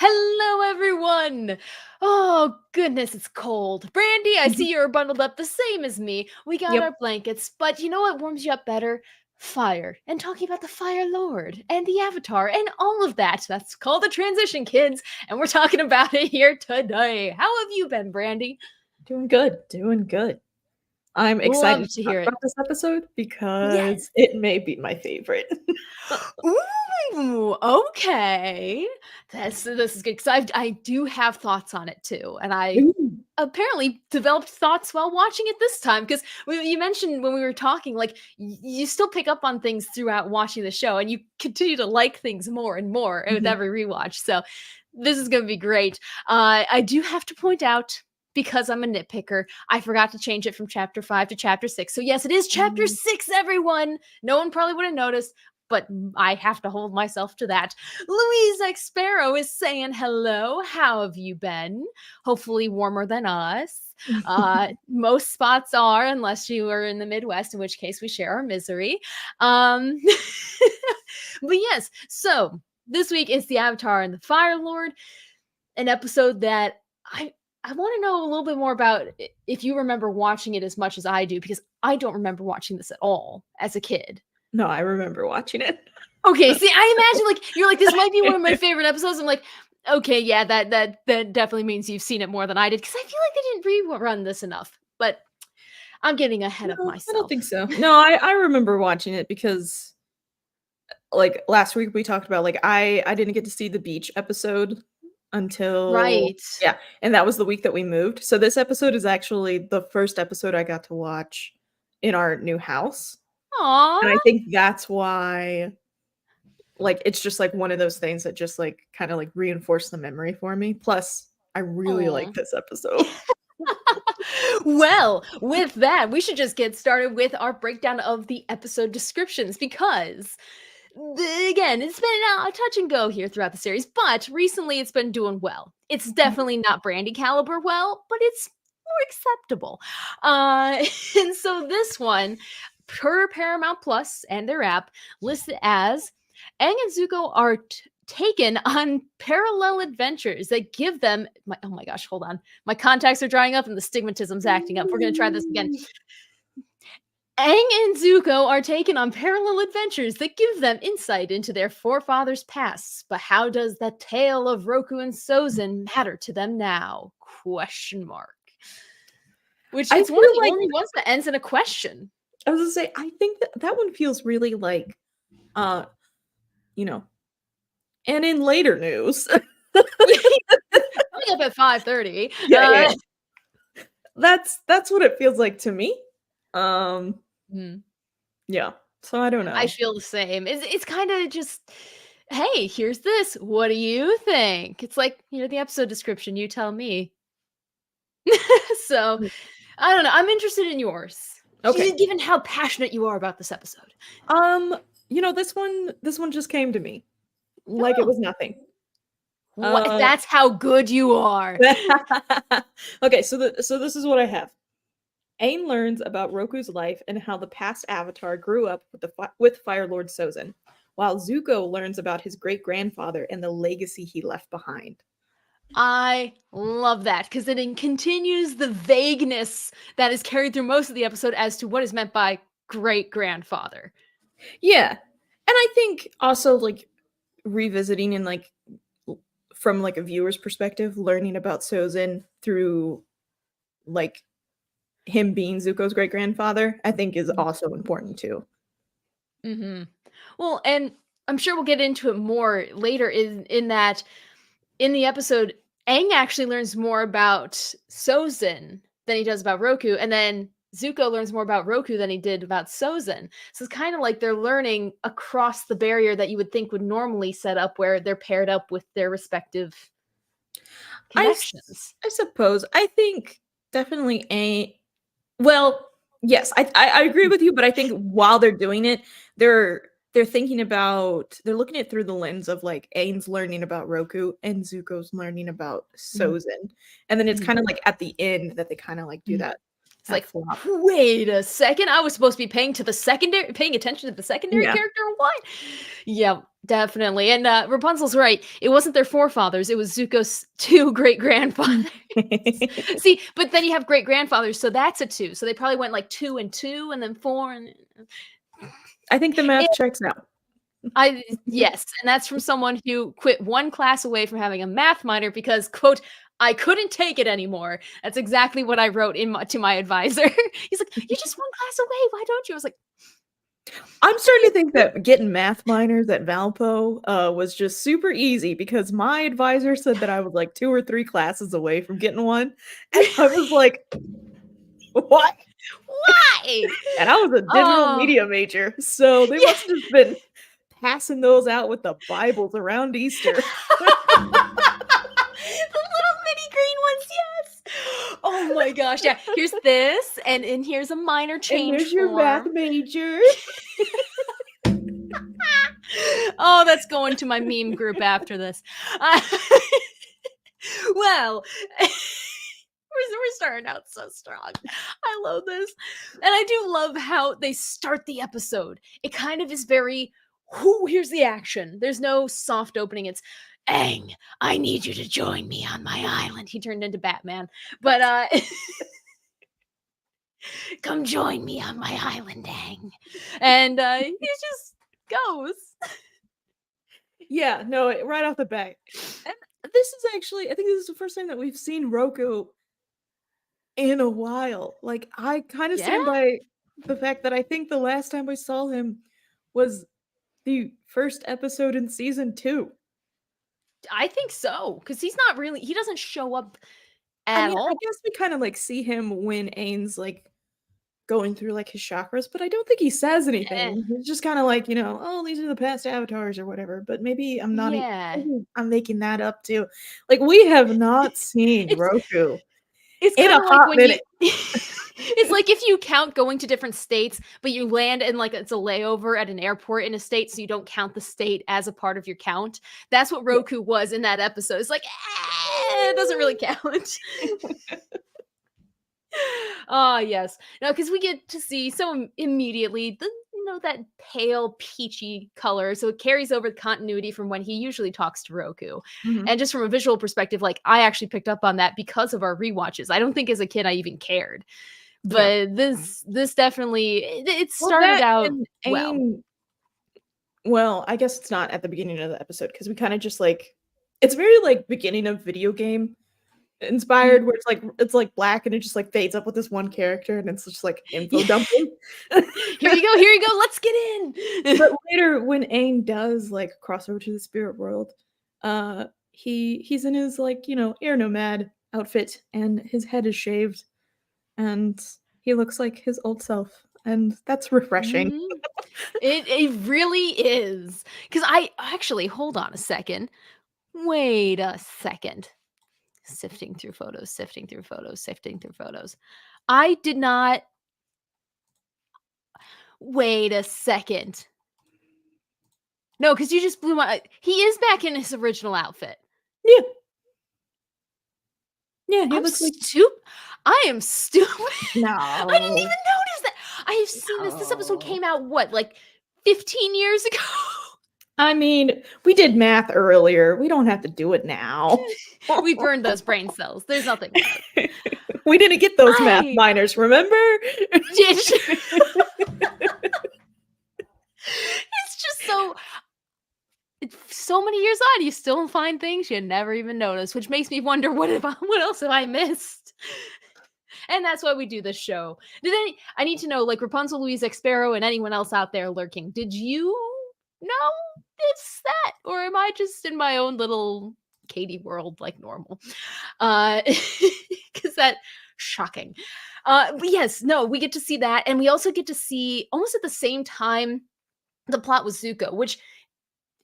Hello, everyone. Oh, goodness, it's cold. Brandi, I Mhm. see you're bundled up the same as me. We got Yep. our blankets, but you know what warms you up better? Fire. And talking about the Fire Lord and the Avatar and all of that. That's called a transition, kids. And we're talking about it here today. How have you been, Brandi? Doing good, doing good. I'm excited Love to to talk hear it. about this episode Yes. because it may be my favorite. Ooh, okay. This is good because I do have thoughts on it too, and I Ooh. apparently developed thoughts while watching it this time because you mentioned when we were talking, like you still pick up on things throughout watching the show, and you continue to like things more and more with Mhm. every rewatch. So this is going to be great. I do have to point out. Because I'm a nitpicker, I forgot to change it from chapter 5 to chapter 6. So, yes, it is chapter Mm. 6, everyone. No one probably would have noticed, but I have to hold myself to that. Louise X Sparrow is saying hello. How have you been? Hopefully warmer than us. Most spots are, unless you are in the Midwest, in which case we share our misery. Um, but yes, so this week is the Avatar and the Firelord, an episode that I want to know a little bit more about if you remember watching it as much as I do, because I don't remember watching this at all as a kid. No, I remember watching it. Okay, see, I imagine like you're like this might be one of my favorite episodes. I'm like, okay, yeah, that definitely means you've seen it more than I did because I feel like they didn't rerun this enough. But I'm getting ahead of No, I don't myself. think so. No, I remember watching it because, like, last week we talked about, like, I didn't get to see the beach episode until Right. yeah, and that was the week that we moved. So this episode is actually the first episode I got to watch in our new house, and I Aw. think that's why, like, it's just, like, one of those things that just, like, kinda, like, reinforced the memory for me. Plus, I really like Aw. this episode. Well, with that, we should just get started with our breakdown of the episode descriptions because again, it's been a touch and go here throughout the series, but recently it's been doing well. It's definitely not Brandy caliber well, but it's more acceptable. And so this one, per Paramount Plus and their app, listed as Aang and Zuko are taken on parallel adventures that give them oh my gosh, hold on. My contacts are drying up and the stigmatism's acting up. We're gonna try this again. Aang and Zuko are taken on parallel adventures that give them insight into their forefathers' pasts. But how does the tale of Roku and Sozin matter to them now? Question mark. Which I it's one of feel the like only ones that ends in a question. I was gonna say, I think that that one feels really like, uh, you know and in later news Coming up at 5:30. yeah, yeah, yeah. That's what it feels like to me. Um, Hmm. yeah, so I don't I know. feel the same. It's kind of just, hey, here's this. What do you think? It's like, the episode description. You tell me. So Mm, I don't know. I'm interested in yours, okay. given how passionate you are about this episode. Um, this one just came to me like it Oh, was nothing. what? Uh That's how good you are. Okay, so this is what I have. Aang learns about Roku's life and how the past Avatar grew up with with Firelord Sozin, while Zuko learns about his great-grandfather and the legacy he left behind. I love that because it continues the vagueness that is carried through most of the episode as to what is meant by great grandfather. Yeah. And I think also, like, revisiting and, like, from, like, a viewer's perspective, learning about Sozin through, like, him being Zuko's great-grandfather, I think is also important too. Mm-hmm. Well, and I'm sure we'll get into it more later in that in the episode, Aang actually learns more about Sozin than he does about Roku, and then Zuko learns more about Roku than he did about Sozin. So it's kind of like they're learning across the barrier that you would think would normally set up where they're paired up with their respective connections. I suppose. I think definitely a well, yes, I agree with you, but I think while they're doing it, they're thinking about they're looking at it through the lens of, like, Aang's learning about Roku and Zuko's learning about Mhm, Sozin, and then it's mhm, kinda like at the end that they kinda, like, do mhm. that. It's like, wait a second, I was supposed to be paying attention to the secondary Yeah. character? What? Yeah, definitely. And Rapunzel's right. It wasn't their forefathers, it was Zuko's 2 great-grandfathers. See, but then you have great-grandfathers, so that's a 2. So they probably went like 2 and 2 and then 4 and I think the math checks out. yes, and that's from someone who quit 1 class away from having a math minor because, quote, "I couldn't take it anymore." That's exactly what I wrote to my advisor. He's like, "You're just 1 class away, why don't you?" I was like, I'm starting to think that getting math minors at Valpo was just super easy because my advisor said that I was like 2 or 3 classes away from getting one. And I was like, what? "Why?" And I was a digital media major. So they must have just been passing those out with the Bibles around Easter. The little mini green ones, yes. Oh my gosh, yeah. Here's this, and here's a minor change And there's your math form. major. Oh, that's going to my meme group after this. Well, we're starting out so strong. I love this. And I do love how they start the episode. It kind of is very, here's the action. There's no soft opening. It's, Aang, I need you to join me on my island. He turned into Batman. But come join me on my island, Aang. And he just goes. Yeah, no, right off the bat. And this is actually, I think this is the first time that we've seen Roku in a while. Like, I kind of stand by the fact that I think the last time we saw him was the first episode in season 2. I think so, because he doesn't show up I at mean, I all. guess we kind of like see him when Aang's like going through like his chakras, but I don't think he says anything. He's just kind of like, oh, these are the past avatars or whatever. But maybe I'm not. Yeah. Maybe I'm making that up too. Like we have not seen Roku It's in a kind of like hot when minute. it's like if you count going to different states, but you land in like it's a layover at an airport in a state, so you don't count the state as a part of your count. That's what Roku was in that episode. It's like, it doesn't really count. Ah, yes. No, because we get to see so immediately that pale peachy color. So it carries over the continuity from when he usually talks to Roku. Mhm. And just from a visual perspective, like I actually picked up on that because of our rewatches. I don't think as a kid I even cared. But this definitely it started out well. Well, I guess it's not at the beginning of the episode because we kind of just like it's very like beginning of video game inspired where it's like black and it just like fades up with this one character and it's just like info dumping. Here you go, let's get in. But later when Aang does like cross over to the spirit world, he's in his like, air nomad outfit and his head is shaved and he looks like his old self and that's refreshing. Mhm. It really is. Because I actually hold on a second. Wait a second. Sifting through photos, sifting through photos, sifting through photos. I did not wait a second. No, because you just blew my he is back in his original outfit. Yeah. Yeah, he I'm looks like I am stupid. No. I didn't even notice that. I have seen this. This episode came out what, like 15 years ago? I mean, we did math earlier. We don't have to do it now. We burned those brain cells. There's nothing. We didn't get those math minors, remember? It's just so many years on, you still find things you never even noticed, which makes me wonder what else have I missed? And that's why we do this show. I need to know, like Rapunzel, Louise X Sparrow, and anyone else out there lurking, did you know it's that? Or am I just in my own little Katie world like normal? Because that shocking. But yes, no, we get to see that. And we also get to see almost at the same time the plot with Zuko, which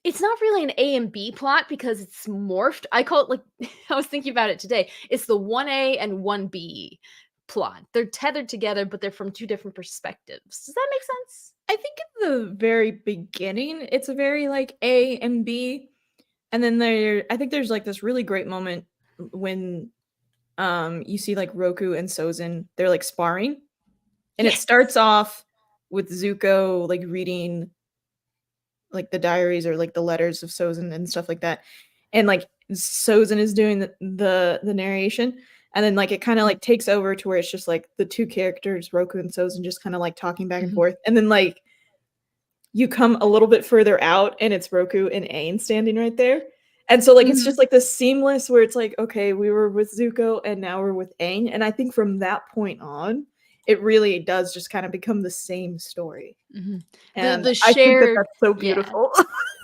it's not really an A and B plot because it's morphed. I call it like I was thinking about it today. It's the 1A and 1B plot. They're tethered together, but they're from 2 different perspectives. Does that make sense? I think in the very beginning, it's a very like A and B. And then I think there's like this really great moment when you see like Roku and Sozin, they're like sparring. And it Yes. starts off with Zuko like reading like the diaries or like the letters of Sozin and stuff like that. And like Sozin is doing the narration. And then like it kind of like takes over to where it's just like the two characters, Roku and Sozin, just kind of like talking back and forth. And then like you come a little bit further out and it's Roku and Aang standing right there. And so like it's just like this seamless where it's like, okay, we were with Zuko and now we're with Aang. And I think from that point on, it really does just kind of become the same story. And The I think that shared, that's so yeah. beautiful.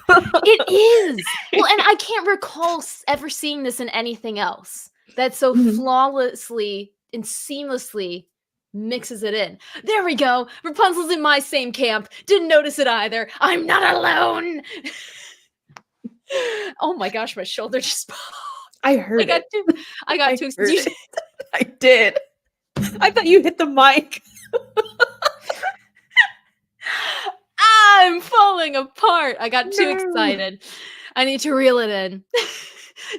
It is. Well, and I can't recall ever seeing this in anything else that so flawlessly and seamlessly mixes it in. There we go. Rapunzel's in my same camp. Didn't notice it either. I'm not alone. Oh my gosh, my shoulder just I heard it. I got too excited. I did. I thought you hit the mic. I'm falling apart. I got too excited. I need to reel it in.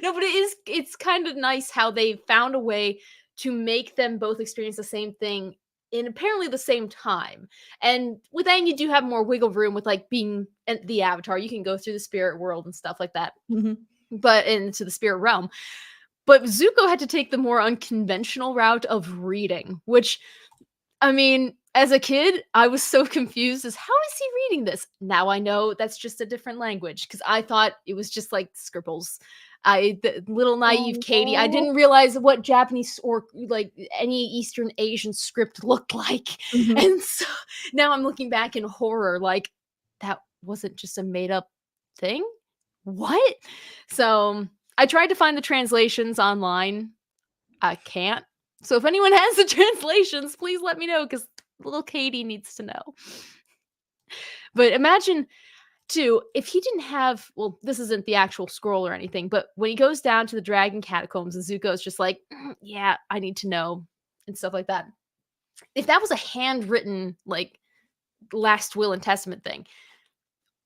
No, but it's kind of nice how they found a way to make them both experience the same thing in apparently the same time. And with Aang, you do have more wiggle room with like being the Avatar. You can go through the spirit world and stuff like that. But into the spirit realm. But Zuko had to take the more unconventional route of reading, which, I mean, as a kid, I was so confused as how is he reading this? Now I know that's just a different language because I thought it was just like scribbles. The little naive Katie, I didn't realize what Japanese or like any Eastern Asian script looked like. And so now I'm looking back in horror, like that wasn't just a made up thing. What? So I tried to find the translations online. I can't. So if anyone has the translations, please let me know because little Katie needs to know. But imagine, too, if he didn't have, well, this isn't the actual scroll or anything, but when he goes down to the dragon catacombs and Zuko's just like, yeah, I need to know and stuff like that. If that was a handwritten, like, last will and testament thing,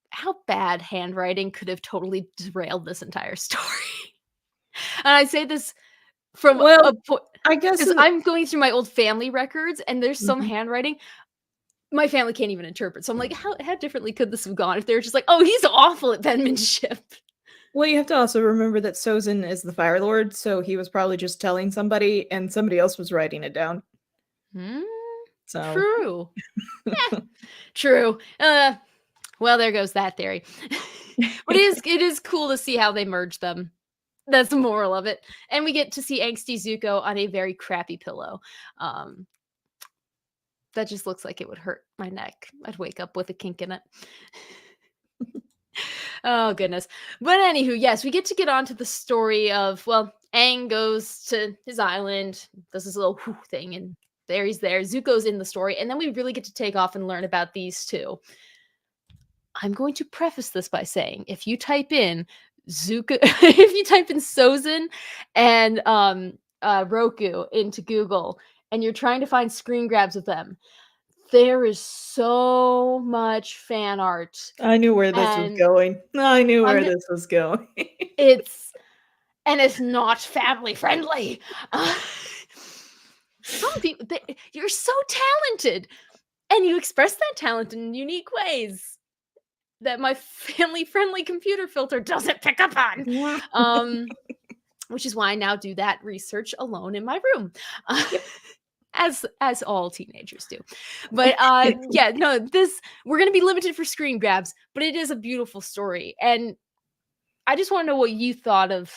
how bad handwriting could have totally derailed this entire story? And I say this from a point, I guess because I'm going through my old family records and there's some handwriting my family can't even interpret. So I'm like, how differently could this have gone if they were just like, oh, he's awful at penmanship? Well, you have to also remember that Sozin is the Fire Lord, so he was probably just telling somebody and somebody else was writing it down. So True. True. Well, there goes that theory. But it is cool to see how they merge them. That's the moral of it. And we get to see angsty Zuko on a very crappy pillow. That just looks like it would hurt my neck. I'd wake up with a kink in it. Oh, goodness. But anywho, yes, we get on to the story of, well, Aang goes to his island, does this little whoo thing, and there he's there. Zuko's in the story, and then we really get to take off and learn about these two. I'm going to preface this by saying, if you type in Zuko, if you type in Sozin and Roku into Google, and you're trying to find screen grabs of them, there is so much fan art. I knew where this was going. I knew where this was going. It's not family friendly. Some people, you're so talented, and you express that talent in unique ways that my family-friendly computer filter doesn't pick up on. Which is why I now do that research alone in my room. As all teenagers do. But yeah, no, we're going to be limited for screen grabs, but it is a beautiful story. And I just want to know what you thought of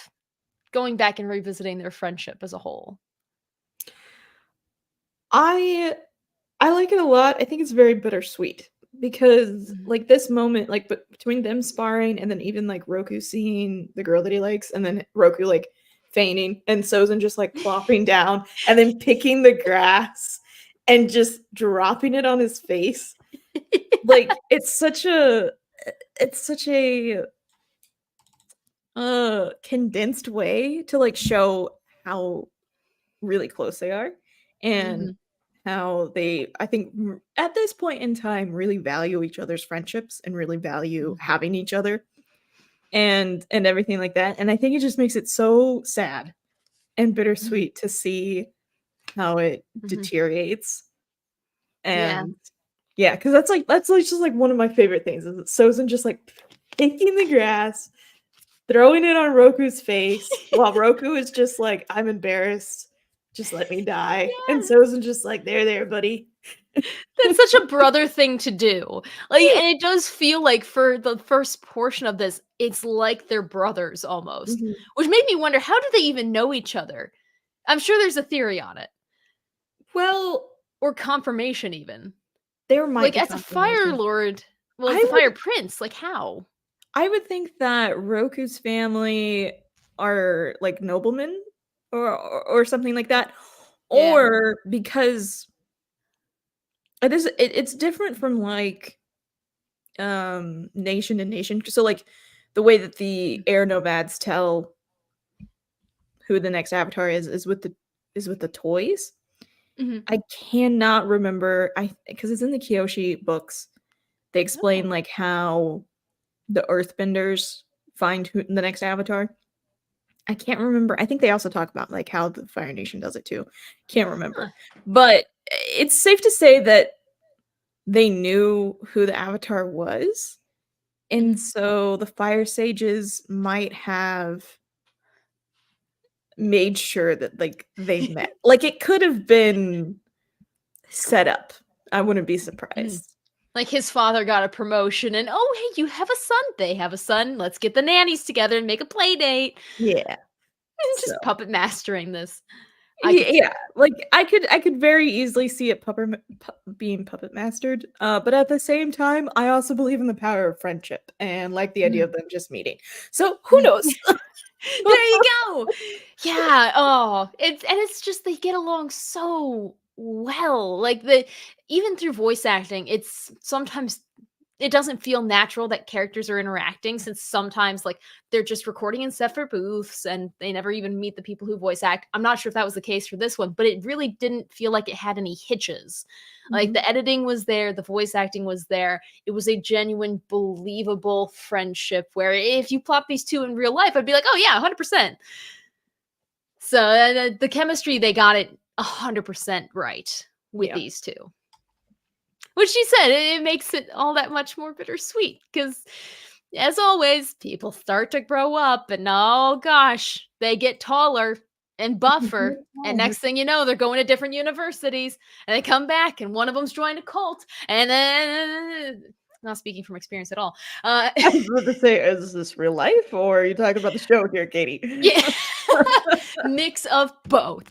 going back and revisiting their friendship as a whole. I like it a lot. I think it's very bittersweet because like this moment, like between them sparring and then even like Roku seeing the girl that he likes and then Roku like feigning and Sozin just like plopping down and then picking the grass and just dropping it on his face. Like it's such a condensed way to like show how really close they are and how they, I think at this point in time, really value each other's friendships and really value having each other and everything like that. And I think it just makes it so sad and bittersweet to see how it deteriorates. Yeah. And yeah, because that's like just like one of my favorite things is that Sozin just like picking the grass, throwing it on Roku's face, while Roku is just like, I'm embarrassed. Just let me die. And Yes. Sozin just like, there, buddy. That's such a brother thing to do. Like, and it does feel like for the first portion of this, it's like they're brothers almost, Mhm. which made me wonder, how do they even know each other? I'm sure there's a theory on it, Well, or confirmation even. there might Like, be as a Fire confirmation. Lord, well, as I the would Fire Prince, like how? I would think that Roku's family are like noblemen or something like that. Yeah. Or because it's different from like nation to nation. So like the way that the air nomads tell who the next avatar is with the toys. Mhm. I cannot remember because it's in the Kyoshi books. They Oh. explain like how the earthbenders find who the next avatar. I can't remember. I think they also talk about like how the Fire Nation does it too. Can't remember. Huh. But it's safe to say that they knew who the avatar was. And Mhm. so the fire sages might have made sure that like they met. Like it could have been set up. I wouldn't be Mhm. surprised. Like his father got a promotion and, "Oh, hey, you have a son. They have a son. Let's get the nannies together and make a play date." Yeah. So Just puppet mastering this. I could see yeah, that. like I could very easily see it being puppet mastered. But at the same time, I also believe in the power of friendship and like the idea Mhm. of them just meeting. So who Mhm. knows? There you go. Yeah, oh, it's just they get along so well. Like, the even through voice acting, it's sometimes it doesn't feel natural that characters are interacting, since sometimes, like, they're just recording in separate booths and they never even meet the people who voice act. I'm not sure if that was the case for this one, but it really didn't feel like it had any hitches. Like, Mhm. the editing was there, the voice acting was there. It was a genuine, believable friendship where if you plop these two in real life, I'd be like, "Oh, yeah, 100%." So, the chemistry, they got it 100% right with Yeah. these two. Which she said, it makes it all that much more bittersweet because, as always, people start to grow up and, oh gosh, they get taller and buffer. And next thing you know, they're going to different universities and they come back and one of them's joined a cult. And then, not speaking from experience at all. I was about to say, is this real life or are you talking about the show here, Katie? Yeah. Mix of both.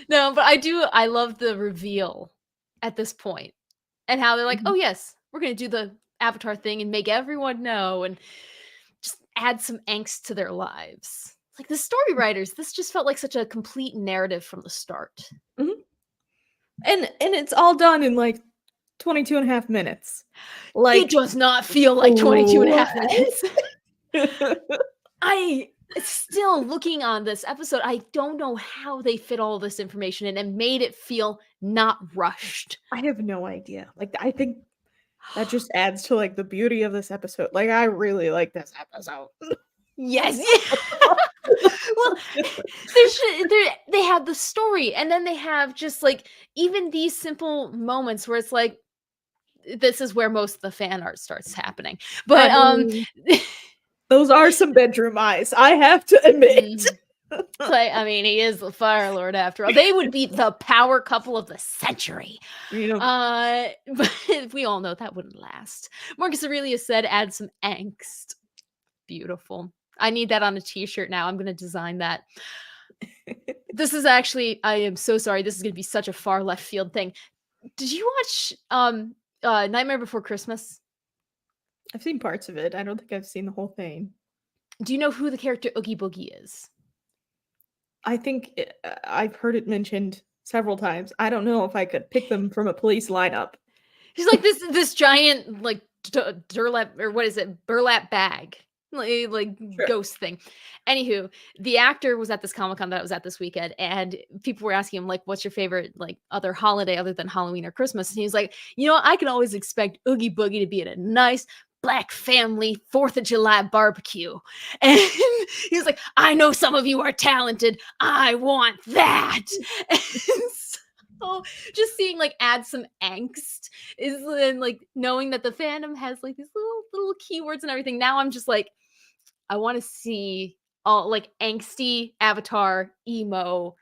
No, but I love the reveal at this point and how they're like, "Oh, Mhm. yes, we're gonna do the Avatar thing and make everyone know and just add some angst to their lives." Like, the story writers, this just felt like such a complete narrative from the start. Mhm. And it's all done in like 22 and a half minutes. It Like does not feel like 22 and a what? half minutes. I still looking on this episode, I don't know how they fit all this information in and made it feel not rushed. I have no idea. Like I think that just adds to like the beauty of this episode. Like I really like this episode. Yes. Well, they have the story, and then they have just, like, even these simple moments where it's like, this is where most of the fan art starts happening. I But, mean, those are some bedroom eyes, I have to admit. mhm. Clay, I mean, he is the Fire Lord after all. They would be the power couple of the century. You know, But we all know that wouldn't last. Marcus Aurelius said, "Add some angst." Beautiful. I need that on a t-shirt now. I'm gonna design that. This is actually, I am so sorry, this is gonna be such a far left field thing. Did you watch, Nightmare Before Christmas? I've seen parts of it. I don't think I've seen the whole thing. Do you know who the character Oogie Boogie is? I think I've heard it mentioned several times. I don't know if I could pick them from a police lineup. He's like this giant, like, durlap, or what is it? Burlap bag. Like Sure. ghost thing. Anywho, the actor was at this Comic-Con that I was at this weekend, and people were asking him, like, what's your favorite, like, other holiday other than Halloween or Christmas? And he was like, I can always expect Oogie Boogie to be in a nice Black family 4th of July barbecue. And he was like, I know some of you are talented. I want that. And so just seeing like add some angst is then like knowing that the fandom has like these little keywords and everything. Now I'm just like, I want to see all like angsty Avatar emo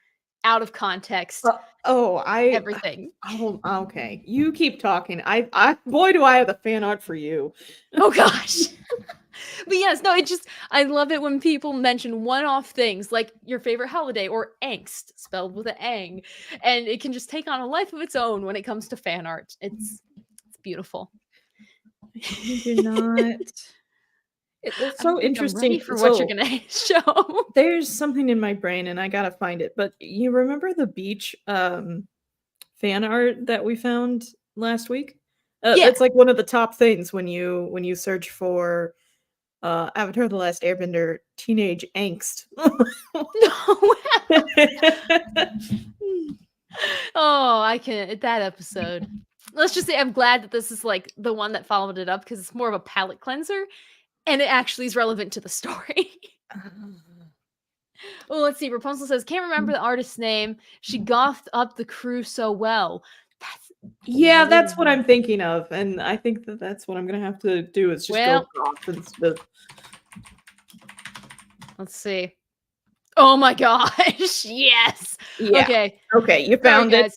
out of context everything. Oh, okay. You keep talking. I boy, do I have the fan art for you. Oh gosh. But yes, no, I love it when people mention one-off things like your favorite holiday or angst spelled with an ang, and it can just take on a life of its own when it comes to fan art. It's beautiful. You do not. It's so interesting. I'm ready for what you're gonna show. There's something in my brain and I gotta find it. But you remember the beach fan art that we found last week? Yeah. It's like one of the top things when you search for Avatar: The Last Airbender teenage angst. No. Oh, I can that episode. Let's just say I'm glad that this is like the one that followed it up because it's more of a palate cleanser and it actually is relevant to the story. Well, let's see. Rapunzel says, can't remember the artist's name. She gothed up the crew so well. That's what I'm thinking of. And I think that's what I'm going to have to do is just go off instead. Let's see. Oh my gosh. Yes. Yeah. Okay. You found it.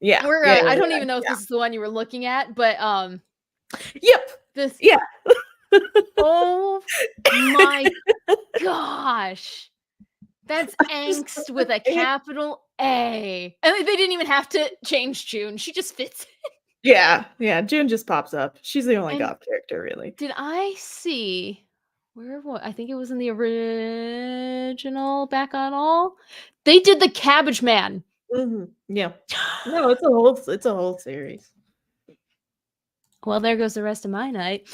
Yeah. I don't even know if this is the one you were looking at, but yep. This. Yeah. Oh my gosh. That's angst with a capital A. And they didn't even have to change June. She just fits in. Yeah. June just pops up. She's the only goth character, really. Did I see I think it was in the original Back on All. They did the Cabbage Man. Mm-hmm. Yeah. No, it's a whole series. Well, there goes the rest of my night.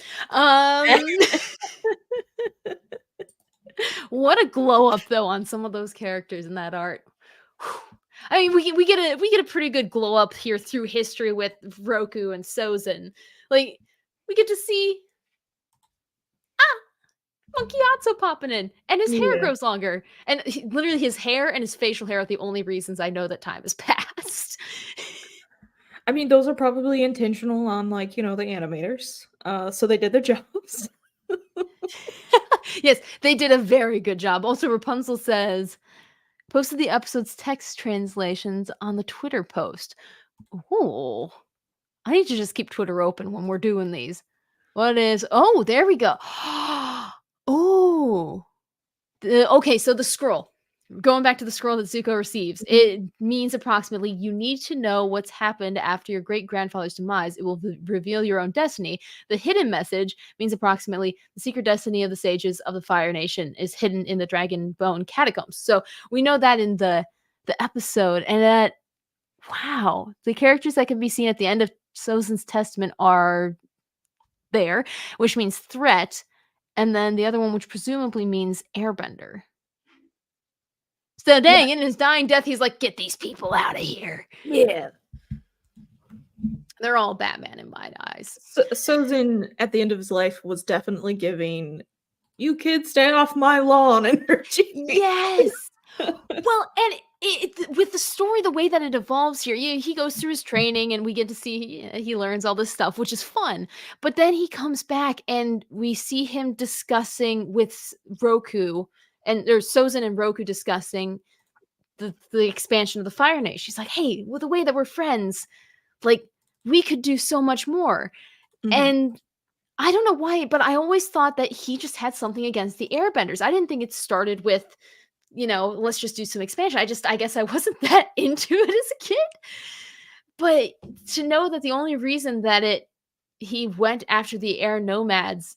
What a glow up though on some of those characters in that art. I mean, we get a pretty good glow up here through history with Roku and Sozin. Like we get to see Monkey Otso popping in, and his hair grows longer. And literally, his hair and his facial hair are the only reasons I know that time has passed. I mean, those are probably intentional on, like, the animators. So they did their jobs. Yes, they did a very good job. Also, Rapunzel says, posted the episode's text translations on the Twitter post. Oh, I need to just keep Twitter open when we're doing these. What is? Oh, there we go. Oh, okay. So the scroll, going back to the scroll that Zuko receives, it means approximately you need to know what's happened after your great grandfather's demise. It will reveal your own destiny. The hidden message means approximately the secret destiny of the sages of the Fire Nation is hidden in the Dragon Bone catacombs. So we know that in the episode, and that the characters that can be seen at the end of Sozin's Testament are there, which means threat. And then the other one, which presumably means airbender. So dang, in his dying death, he's like, get these people out of here. Yeah. They're all Batman in my eyes. Sozin, at the end of his life, was definitely giving, you kids stay off my lawn energy. Yes. Well, and with the story, the way that it evolves here, he goes through his training and we get to see he learns all this stuff, which is fun. But then he comes back and we see him discussing with Roku, and there's Sozin and Roku discussing the expansion of the Fire Nation. She's like, hey, with the way that we're friends, like we could do so much more. Mm-hmm. And I don't know why, but I always thought that he just had something against the airbenders. I didn't think it started with, let's just do some expansion. I guess I wasn't that into it as a kid. But to know that the only reason that he went after the air nomads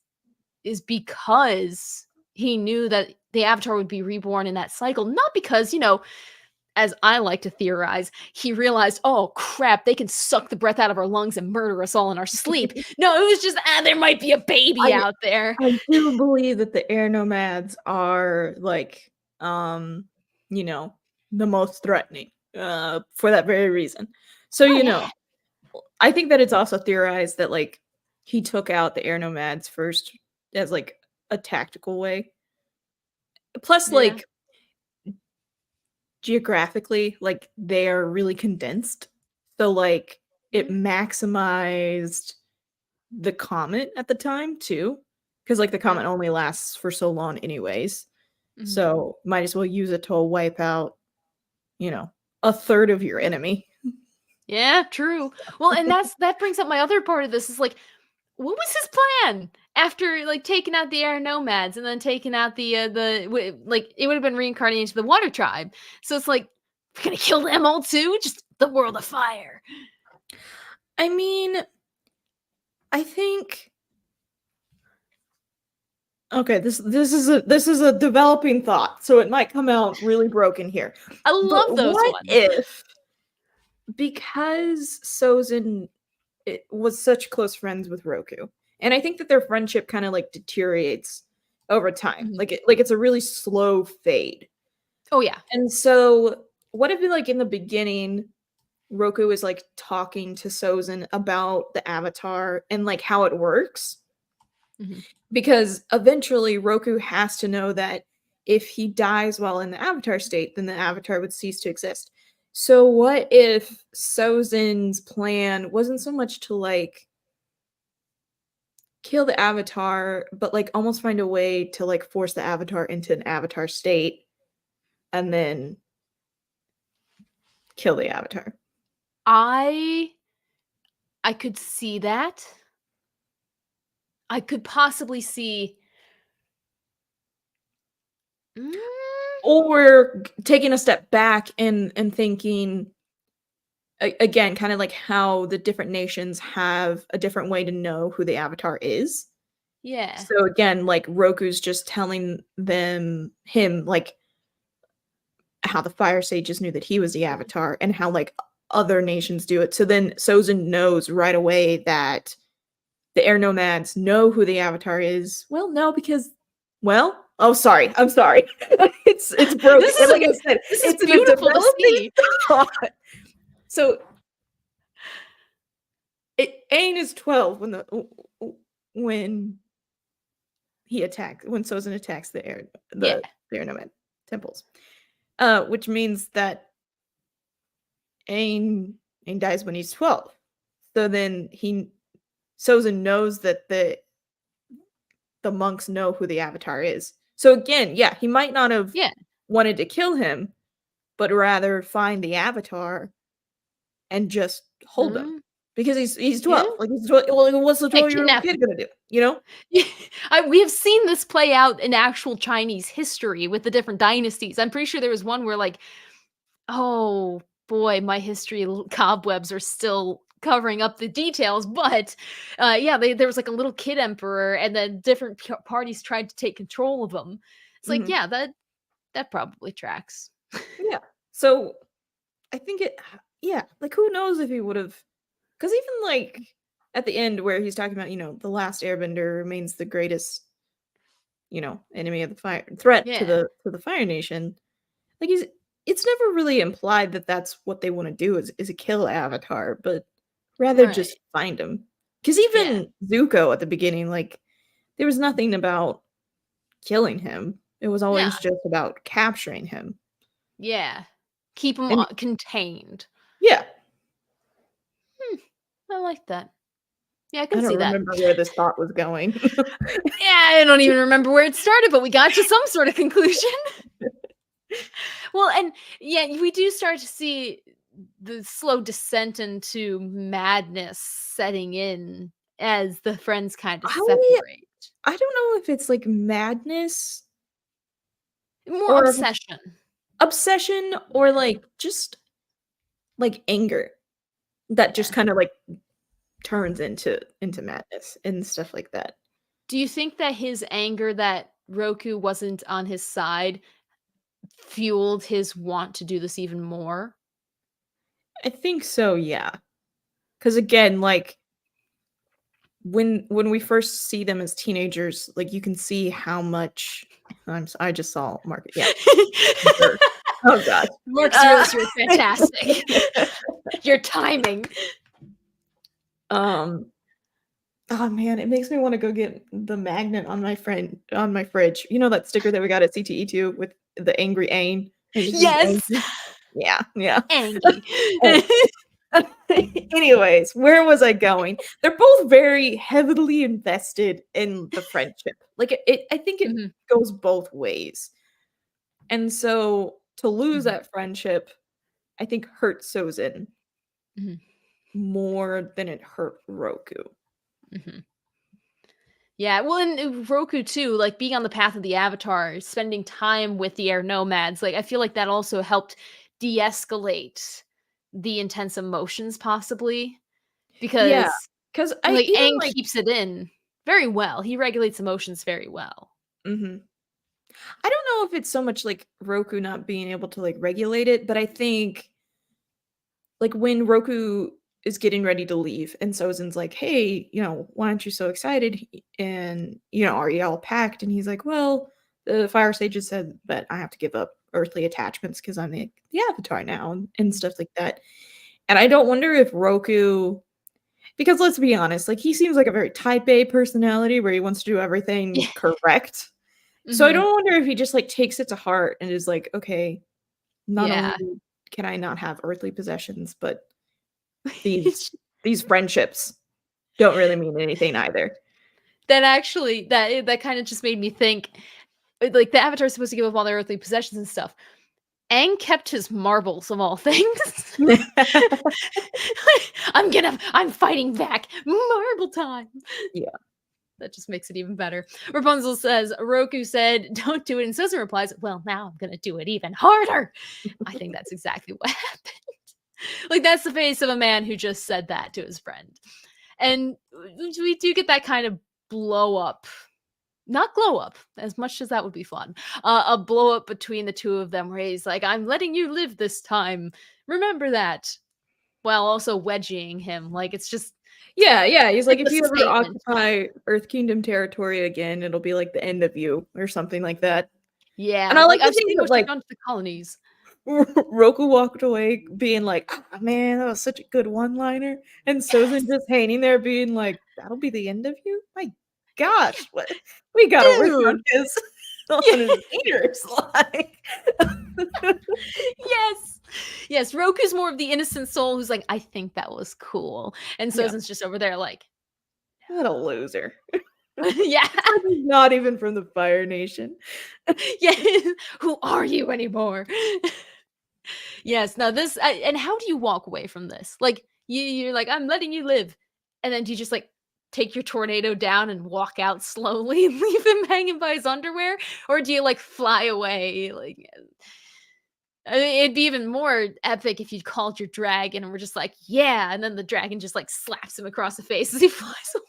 is because he knew that the Avatar would be reborn in that cycle. Not because, as I like to theorize, he realized, oh crap, they can suck the breath out of our lungs and murder us all in our sleep. No, it was just, there might be a baby out there. I do believe that the air nomads are like, the most threatening for that very reason. So, I think that it's also theorized that, like, he took out the air nomads first as like a tactical way. Plus, Yeah. like geographically, like they are really condensed. So like it Mhm. maximized the comet at the time too. Because like the Yeah. comet only lasts for so long anyways. Mhm. So might as well use it to wipe out, you know, a third of your enemy. Yeah, true. Well, and that brings up my other part of this is like, what was his plan after like taking out the air nomads and then taking out like it would have been reincarnated into the water tribe. So it's like we're gonna kill them all too, just the world of fire. I mean, I think okay, this is a developing thought, so it might come out really broken here. I But love those what ones. if because Sozin was such close friends with Roku, and I think that their friendship kind of like deteriorates over time. Mhm. Like it's a really slow fade. Oh yeah. And so what if like in the beginning Roku is like talking to Sozin about the avatar and like how it works? Mhm. Because eventually Roku has to know that if he dies while in the avatar state, then the avatar would cease to exist. So what if Sozin's plan wasn't so much to like kill the avatar, but like almost find a way to like force the avatar into an avatar state and then kill the avatar? I I could see that. I could possibly see. Mm, Or taking a step back and thinking again kind of like how the different nations have a different way to know who the avatar is. yeah. So again, like Roku's just telling him like how the fire sages knew that he was the Mhm. avatar and how like other nations do it. So then Sozin knows right away that the air nomads know who the avatar is. Well, no, because oh sorry. I'm sorry. it's broken. And like I said, This is it's in a beautiful to developing see. thought. So Aang is 12 when when Sozin attacks Yeah. the air nomad temples. Which means that Aang Aang dies when he's 12. So then Sozin knows that the monks know who the avatar is. So again, yeah, he might not have Yeah. wanted to kill him, but rather find the avatar and just hold him. Mm, Because he's yeah. 12. Like he's 12, well, what's the Yeah, 12-year-old kidnap kid him. gonna do? You know? Yeah, we have seen this play out in actual Chinese history with the different dynasties. I'm pretty sure there was one where like, oh boy, my history cobwebs are still covering up the details, but yeah, there was like a little kid emperor, and then different parties tried to take control of him. It's like, Mhm. yeah, that probably tracks. Yeah. So I think yeah, like who knows if he would have because even like at the end where he's talking about, the last airbender remains the greatest, enemy of the fire threat to Yeah, the Fire Nation. Like it's never really implied that that's what they want to do is a kill Avatar, but rather right. just find him. Because Yeah. even Zuko at the beginning, like there was nothing about killing him. It was No. always just about capturing him. Yeah. Keep them And contained. yeah, Hmm, I like that. Yeah, I I can don't see that. remember where this thought was going. Yeah, I don't even remember where it started, but we got to some sort of conclusion. Well, and yeah, we do start to see the slow descent into madness setting in as the friends kind of I separate. I don't know if it's like madness More or if it's obsession. obsession or like just like anger that just Yeah. kind of like turns into madness and stuff like that. Do you think that his anger that Roku wasn't on his side fueled his want to do this even more? I think so, yeah. Cuz again, like when we first see them as teenagers, like you can see how much I just saw Mark. Yeah. Sure. Oh gosh. Marcus Uh, Aurelius, you're fantastic. Your timing. um Oh man, it makes me want to go get the magnet on my fridge. You know that sticker that we got at CTE2 with the angry Aang? He's just Yes, angry. Yeah, yeah. Angie. Oh. Anyways, where was I going? They're both very heavily invested in the friendship. Like I think it Mhm, goes both ways. And so to lose mhm, that friendship, I think hurt Sozin mhm, more than it hurt Roku. mhm. Yeah, well, and Roku too, like being on the path of the Avatar, spending time with the air nomads, like I feel like that also helped de-escalate the intense emotions possibly Yeah, because because I like even Aang like keeps it in very well. He regulates emotions very well. mhm. I don't know if it's so much like Roku not being able to like regulate it, but I think like when Roku is getting ready to leave and Sozin's like, "Hey, why aren't you so excited?" And are you all packed? And he's like, "Well, the fire sages said that I have to give up earthly attachments because I'm the avatar now and stuff like that." And I don't wonder if Roku, because let's be honest, like he seems like a very type A personality where he wants to do everything Yeah. correct. So I Mhm. don't wonder if he just like takes it to heart and is like, okay, not only Yeah. can I not have earthly possessions, but these these friendships don't really mean anything either. That actually that kinda just made me think, like, the Avatar's supposed to give up all their earthly possessions and stuff. Aang kept his marbles of all things. I'm fighting back. Marble time. Yeah. That just makes it even better. Rapunzel says, Roku said, don't do it. And Susan replies, well, now I'm going to do it even harder. I think that's exactly what happened. Like, that's the face of a man who just said that to his friend. And we do get that kind of blow up. Not glow up, as much as that would be fun. A blow up between the two of them where he's like, I'm letting you live this time. Remember that. While also wedging him. Like, it's just, Yeah, yeah, he's like, it's "If a you ever statement. occupy Earth Kingdom territory again, it'll be like the end of you," or something like that. And Yeah, I like, like to I've think seen that, what you've like, done to the colonies. Roku walked away being like, "Ah, man, that was such a good one-liner," and Sozin Yes, just hanging there being like, "That'll be the end of you? My gosh, what we gotta work on dude. his on his ears, like" Yes. Yes, Roku's more of the innocent soul who's like, "I think that was cool." And Yeah, Sozin's just over there like, what a loser. "Yeah. It's like he's not even from the Fire Nation. Yeah. Who are you anymore?" Yes, now this and how do you walk away from this? Like, you're like, "I'm letting you live." And then do you just, like, take your tornado down and walk out slowly and leave him hanging by his underwear? Or do you, like, fly away? Like, I mean, it'd be even more epic if you called your dragon and were just like, "Yeah," and then the dragon just, like, slaps him across the face as he flies away.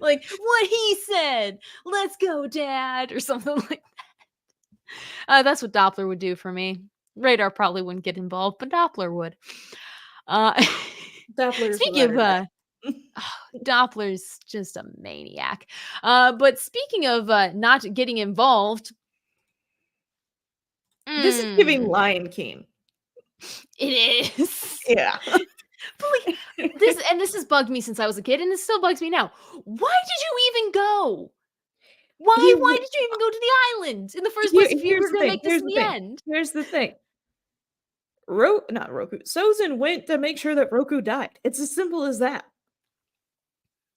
Like, "What he said! Let's go, dad!" Or something like that's what Doppler would do for me. Radar probably wouldn't get involved, but Doppler would. Uh, Doppler's the speaking ride of, or die. Doppler's just a maniac. But speaking of, not getting involved, This is giving mm, Lion King. it is. Yeah. But, like, this has bugged me since I was a kid, and it still bugs me now. Why did you even go? He Why w did you even go to the island in the first here place if you here's were the gonna thing, make this here's in the the thing, end? here's the thing. Not Roku. Sozin went to make sure that Roku died. It's as simple as that.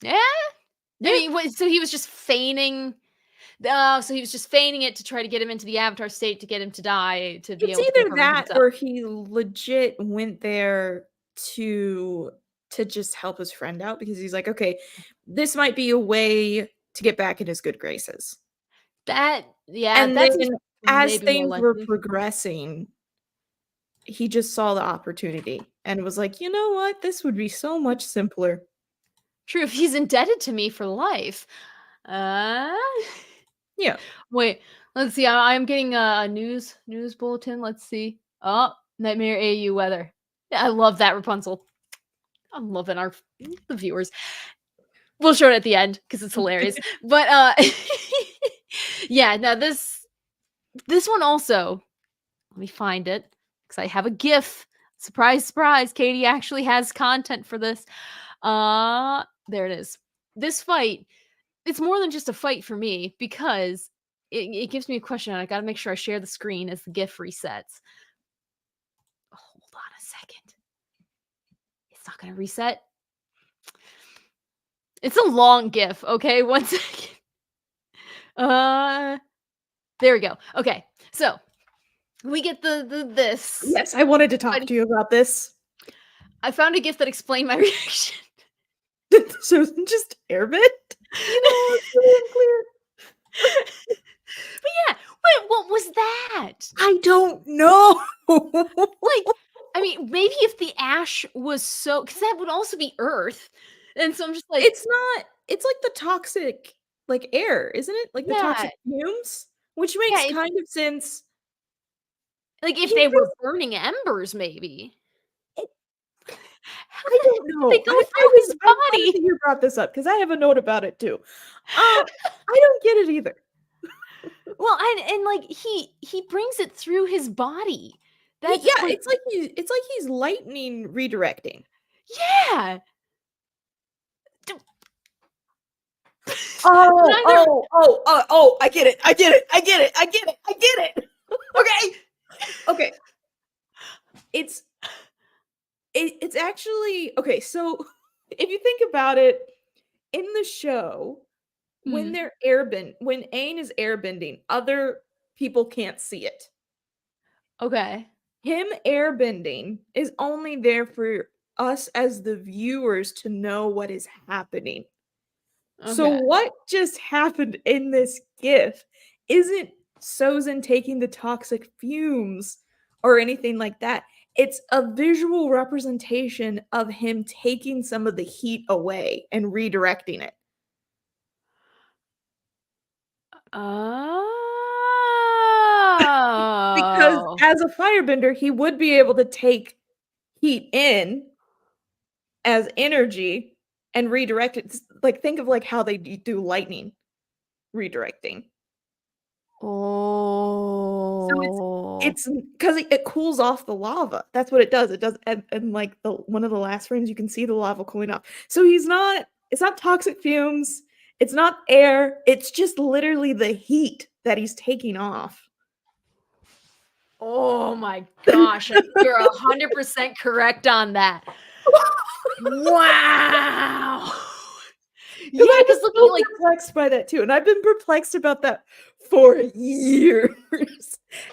Yeah? I Yeah. mean, what so he was just feigning so he was just feigning it to try to get him into the avatar state to get him to die to be It's able to either confirm it that himself. or he legit went there to to just help his friend out because he's like, "Okay, this might be a way to get back in his good graces." And That seems then as maybe more things were likely. progressing, he just saw the opportunity and was like, "You know what? This would be so much simpler." True, if he's indebted to me for life. Uh, Yeah. wait, let's see. I'm getting a news bulletin. Let's see. Oh, Nightmare AU weather. Yeah, I love that Rapunzel. I'm loving the viewers. We'll show it at the end because it's hilarious. But yeah, now this one also. Let me find it because I have a GIF. Surprise, surprise! Katie actually has content for this. Uh, There it is. This fight, it's more than just a fight for me because it gives me a question, and I gotta make sure I share the screen as the GIF resets. Hold on a second. It's not gonna reset. It's a long GIF, okay? 1 second. There we go. Okay, so we get this. Yes, I wanted to talk But to you about this. I found a GIF that explained my reaction. So just airbend? You know, it's really unclear. But yeah, what was that? I don't know. Like, I mean, maybe if the ash was so, because that would also be Earth, and so I'm just like, It's not. It's like the toxic, like, air, isn't it? Like the yeah, toxic fumes, which yeah, makes if, kind of sense. like if He's they were just. burning embers, maybe. It, How I the don't heck did they know. go through his I'm glad that body? you brought this up because I have a note about it too. I don't get it either. Well, and like he brings it through his body. That's Yeah, like, it's like he's lightning redirecting. yeah. D- Oh, Neither. oh, oh, oh, oh, I get it. I get it. I get it. I get it. I get it. Okay. Okay. It's it's actually okay, so if you think about it, in the show, when Hmm. they're airbend when Aang is airbending, other people can't see it. Okay. Him airbending is only there for us as the viewers to know what is happening. So Okay. what just happened in this GIF isn't Sozin taking the toxic fumes or anything like that. It's a visual representation of him taking some of the heat away and redirecting it. Because Oh. as a firebender, he would be able to take heat in as energy and redirect it. Like, think of like how they do lightning redirecting. So Oh. it's because it cools off the lava. That's what it does. It does, and like the one of the last frames, you can see the lava cooling off. So he's not. It's not toxic fumes. It's not air. It's just literally the heat that he's taking off. Oh my gosh, you're 100% correct on that. Wow. Because Yeah, I because was looking so at, like, perplexed by that too, and I've been perplexed about that for years.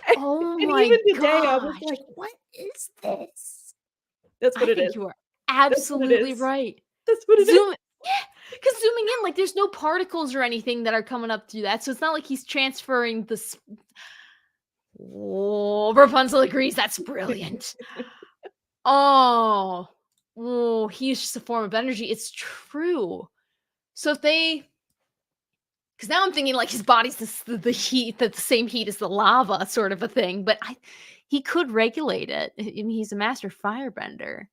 And, oh and my even today, I was gosh, like, "What is this?" That's what I it think is. you are That's what it absolutely is. right. That's what it is. Yeah, because zooming in, like, there's no particles or anything that are coming up through that, so it's not like he's transferring the. Oh, Rapunzel agrees, that's brilliant. Oh. Oh, he's just a form of energy, it's true. So if they, because now I'm thinking like his body's the heat, the same heat as the lava sort of a thing, but he could regulate it. I mean, he's a master firebender.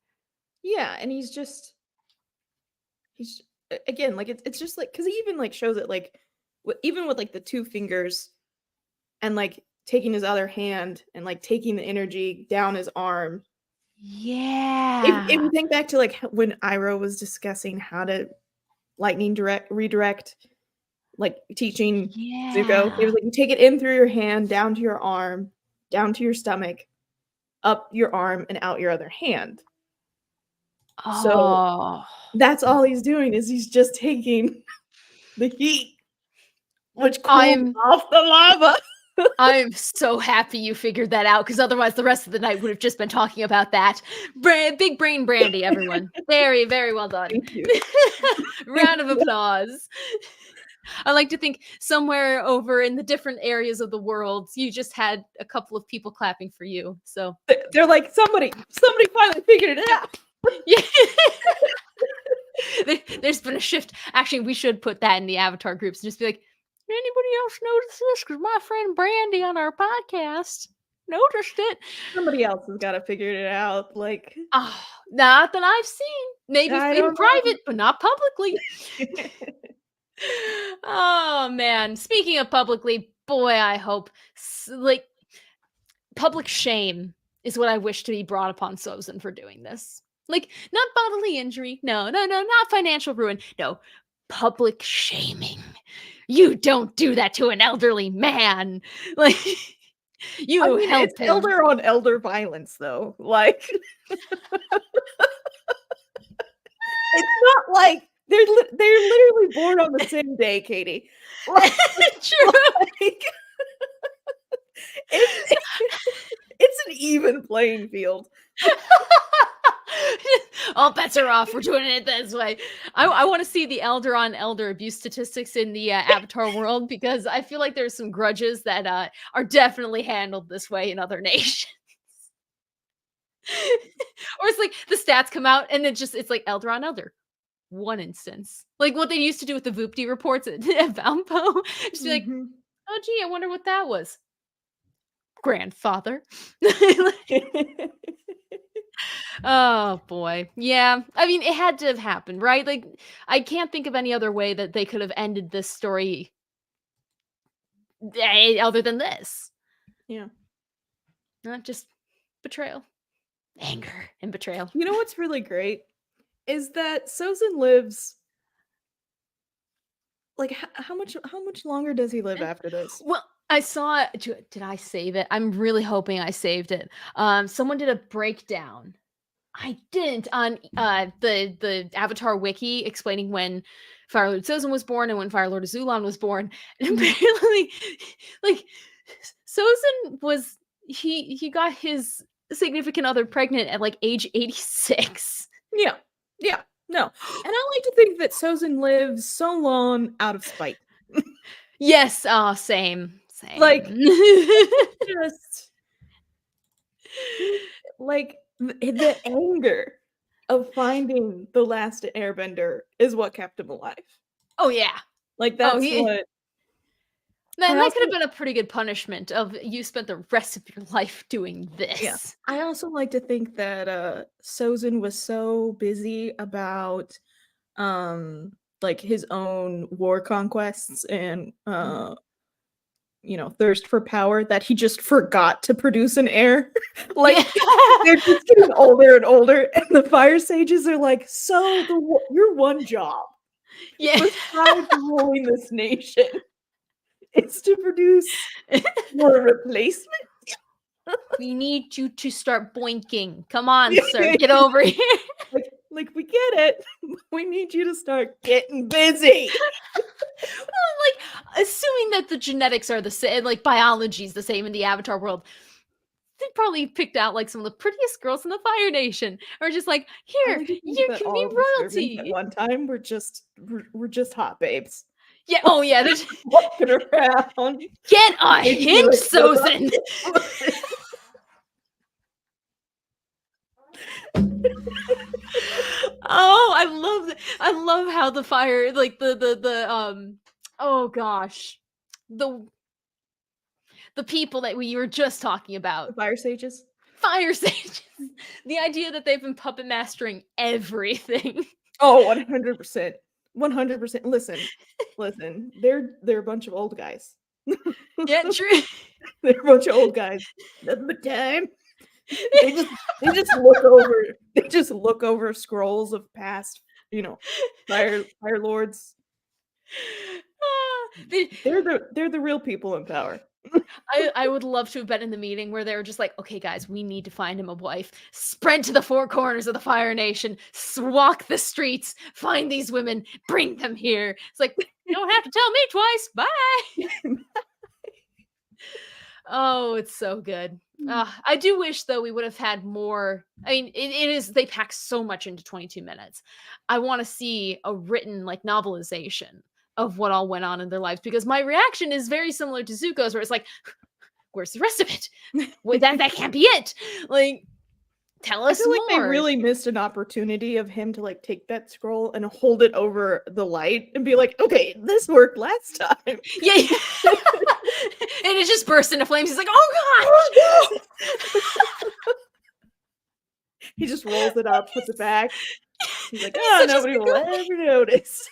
Yeah, and he's again, like, it's just like because he even like shows it like even with like the two fingers and like taking his other hand and like taking the energy down his arm. If Yeah. you think back to like when Iroh was discussing how to lightning direct redirect, like teaching Zuko, he was Yeah. like, you take it in through your hand, down to your arm, down to your stomach, up your arm, and out your other hand. So Oh. that's all he's doing is he's just taking the heat, which cools I'm off the lava. I'm so happy you figured that out because otherwise the rest of the night would have just been talking about that. Big brain Brandy, everyone. Very, very well done. Thank you. Round of applause. I like to think somewhere over in the different areas of the world, you just had a couple of people clapping for you. So They're like, somebody finally figured it out. yeah. There's been a shift. Actually, we should put that in the Avatar groups and just be like, anybody else notice this? Because my friend Brandy on our podcast noticed it. Somebody else has got to figure it out. Like, Oh, not that I've seen. Maybe I in don't know. private, but not publicly. Oh man. Speaking of publicly, boy, I hope like public shame is what I wish to be brought upon Sozin for doing this. Like, not bodily injury. No, not financial ruin. No, public shaming. You don't do that to an elderly man. Like, I you mean, it's help him. elder on elder violence, though. Like, it's not like they're literally born on the same day, Katie. Like, True. like, it's it's an even playing field. All bets are off. We're doing it this way. I want to see the elder on elder abuse statistics in the Avatar world, because I feel like there's some grudges that are definitely handled this way in other nations. Or it's like the stats come out and it's like elder on elder. One instance. Like what they used to do with the Voopty reports at Valpo. Just be like, Mhm. oh gee, I wonder what that was. Grandfather. Oh boy. Yeah. I mean, it had to have happened, right? Like, I can't think of any other way that they could have ended this story other than this. Yeah. Not just betrayal, anger, and betrayal. You know what's really great is that Sozin lives like how much longer does he live after this? Well, I saw. Did I save it? I'm really hoping I saved it. Someone did a breakdown. I didn't on the Avatar wiki explaining when Firelord Sozin was born and when Firelord Azulon was born. And Mhm. apparently, like Sozin was he got his significant other pregnant at like age 86. Yeah. Yeah. No. And I like to think that Sozin lives so long out of spite. Yes, same. Like Same. just like the anger of finding the last airbender is what kept him alive. Oh yeah. Like Oh, that's he what man, I that also could have been a pretty good punishment of you spent the rest of your life doing yeah. this. I also like to think that Sozin was so busy about like his own war conquests and thirst for power that he just forgot to produce an heir. Yeah. Like they're just getting older and older, and the fire sages are like, so your one job Yeah. besides ruling this nation is to produce more replacement. We need you to start boinking. Come on, sir. Get over here. like we get it. We need you to start getting busy. Like, assuming that the genetics are the same, like biology's the same in the Avatar world, they probably picked out like some of the prettiest girls in the Fire Nation. Or just like, I here, like to think you that can all be of the servants at royalty. one time were just hot babes. Yeah. Oh yeah. There's Walking around. get a They'd be hint, like, "Look up." Sozin. Oh, I love I love how the fire, like the oh gosh, the people that we were just talking The about, fire sages. fire sages. The idea that they've been puppet mastering everything. Oh, 100%. 100%. Listen. They're a bunch of old guys. Yeah, true. They're a bunch of old guys. Nothing but time. They just look over scrolls of past, fire lords. Ah, They're the real people in power. I would love to have been in the meeting where they were just like, okay, guys, we need to find him a wife. Sprint to the four corners of the Fire Nation, walk the streets, find these women, bring them here. It's like, you don't have to tell me twice. Bye. Oh, it's so good. I do wish though we would have had more. I mean, it is they pack so much into 22 minutes. I want to see a written like novelization of what all went on in their lives, because my reaction is very similar to Zuko's, where it's like, where's the rest of it? Wait, that can't be it. Like, tell I us feel like they more. really missed an opportunity of him to like take that scroll and hold it over the light and be like, okay, this worked last time. Yeah, yeah. And it just bursts into flames. He's like, oh gosh. He just rolls it up, puts it back. He's like, He's nobody will ever notice.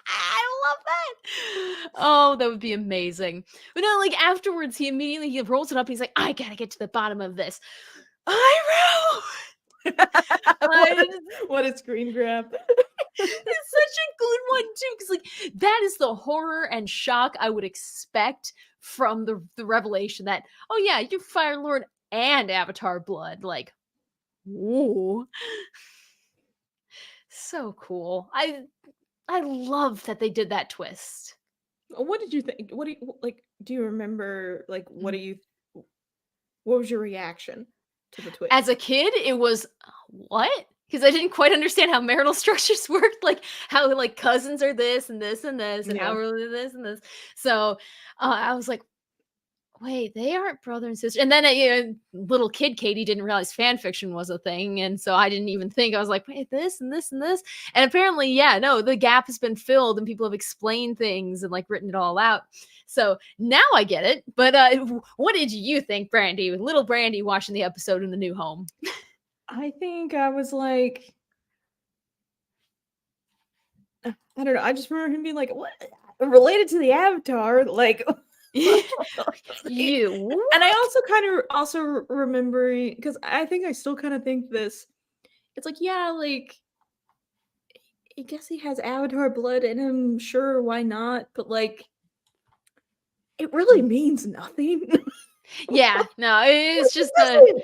I love that. Oh, that would be amazing. But no, like afterwards, he rolls it up. And he's like, I gotta get to the bottom of this. Iroh! What a screen grab. It's such a good one too, because like that is the horror and shock I would expect from the revelation that, oh yeah, you're Fire Lord and Avatar blood. Like, ooh, so cool. I love that they did that twist. What did you think? What do you like? Do you remember? Like, what Mm. do you? What was your reaction to the twist? As a kid, it was what? Because I didn't quite understand how marital structures worked, like how like cousins are this and this and this, and how Yeah. really this and this. So I was like, wait, they aren't brother and sister. And then, little kid Katie didn't realize fan fiction was a thing, and so I didn't even think. I was like, wait, this and this and this, and apparently, yeah, no, the gap has been filled, and people have explained things and like written it all out. So now I get it. But what did you think, Brandy? With little Brandy watching the episode in the new home. I think I was like, I don't know. I just remember him being like, "What related to the Avatar?" Like, You and I also kind of also remembering because I think I still kind of think this. It's like, yeah, like I guess he has Avatar blood in him. Sure, why not? But like, it really means nothing. Yeah, no, it's It just doesn't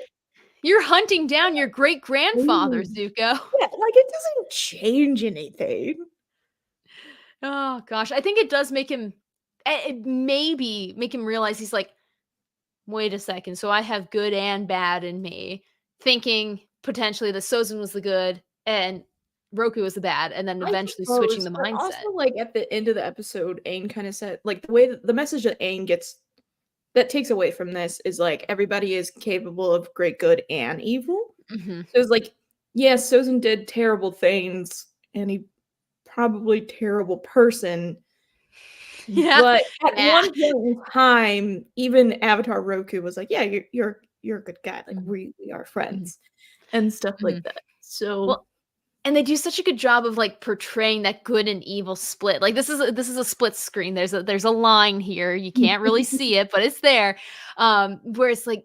you're hunting down your great grandfather, change. Zuko. Yeah, like it doesn't change anything. Oh gosh, I think it does make him it maybe make him realize he's like, wait a second, so I have good and bad in me, thinking potentially that Sozin was the good and Roku was the bad, and then I eventually switching suppose, the but mindset. also like at the end of the episode, Aang kind of said like the way that the message that Aang gets that takes away from this is like everybody is capable of great good and evil. Mhm. So it's like, yes, Sozin did terrible things and he probably terrible person, Yeah. but at Yeah. one point in time, even Avatar Roku was like, "Yeah, you're a good guy. Like Mhm, we are mhm, friends," and stuff like mhm. that. So Well, and they do such a good job of like portraying that good and evil split. Like this is a split screen. There's a line here. You can't really see it, but it's there. Where it's like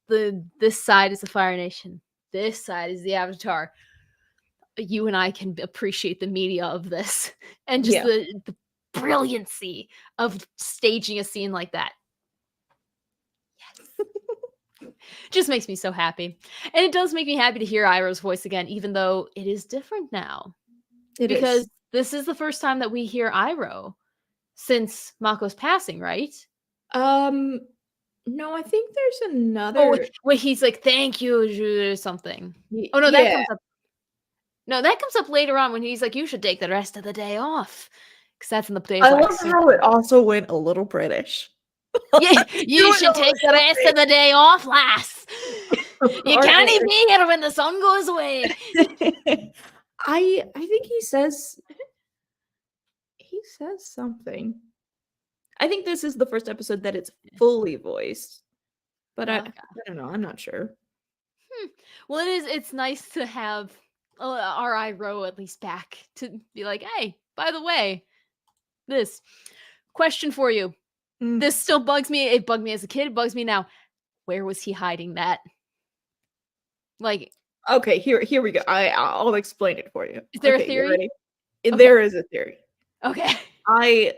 this side is the Fire Nation. This side is the Avatar. You and I can appreciate the media of this and just yeah, the brilliancy of staging a scene like that. Just makes me so happy. And it does make me happy to hear Iroh's voice again, even though it is different now. it is. Because this is the first time that we hear Iroh since Mako's passing, right? Um, no, I think there's Oh, another. wait, he's like, "Thank you," or something. Oh, no, that Yeah, comes up no, that comes up later on when he's like, "You should take the rest of the day off," because that's in the day of I Black love Soup. how it also went a little British. Yeah, You "You went a should take the rest of the day off, lass. little You or, can't be here when the sun goes away." I think he says something. I think this is the first episode that it's fully voiced, but I Okay. don't know. I'm not sure. Well, it's nice to have, our Iroh at least back to be like, "Hey, by the way, this question for you. Mm. This still bugs me. It bugged me as a kid. It bugs me now. Where was he hiding that? Like, Okay, here we go. I'll explain it for you. is there a Okay, you theory? ready? Okay. There is a theory. Okay. I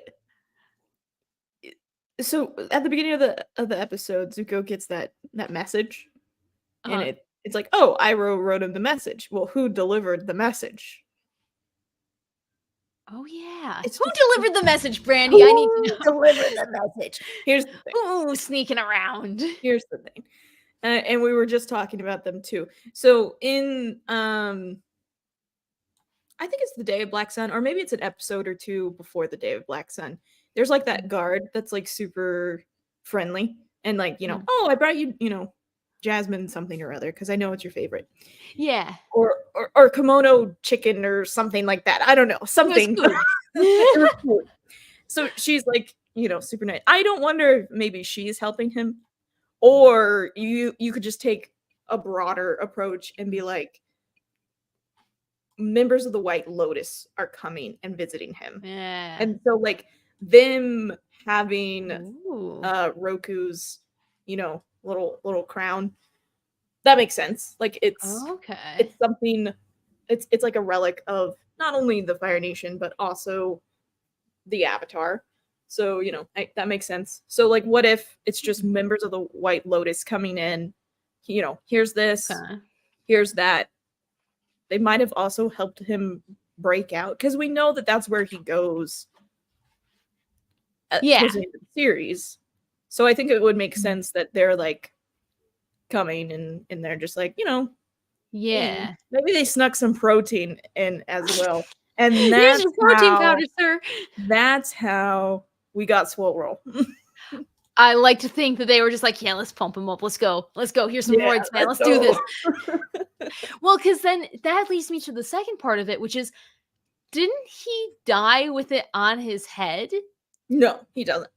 so at the beginning of the episode, Zuko gets that message, and Uh-huh. it's like, oh, Iroh wrote him the message. Well, who delivered the message? Oh, yeah. It's Who just delivered the message, Brandy? I need to who know. delivered the message? Here's the thing. Ooh, sneaking around. Here's the thing. And we were just talking about them too. So in I think it's the Day of Black Sun, or maybe it's an episode or two before the Day of Black Sun. There's like that Mhm, guard that's like super friendly and like, mhm. oh, I brought you, Jasmine something or other because I know it's your favorite. Yeah. Or kimono chicken or something like that. I don't know. It was Something. food. It was food. So she's like, super nice. I don't wonder if maybe she's helping him, or you could just take a broader approach and be like, members of the White Lotus are coming and visiting him. Yeah. And so like them having Ooh. Roku's, little crown That makes sense. Like it's Okay. something. It's like a relic of not only the Fire Nation but also the Avatar. So that makes sense. So like, what if it's just members of the White Lotus coming in? Here's this, Okay. here's that. They might have also helped him break out because we know that that's where he goes Yeah. towards the end of the series. So I think it would make sense that they're like coming and they're just like, Yeah. maybe they snuck some protein in as well. And Here's your protein powder, sir. that's how we got Swole Roll. I like to think that they were just like, yeah, let's pump him up. Let's go. Let's go. Here's some roids, man. Let's do this. Well, because then that leads me to the second part of it, which is, didn't he die with it on his head? No, he doesn't.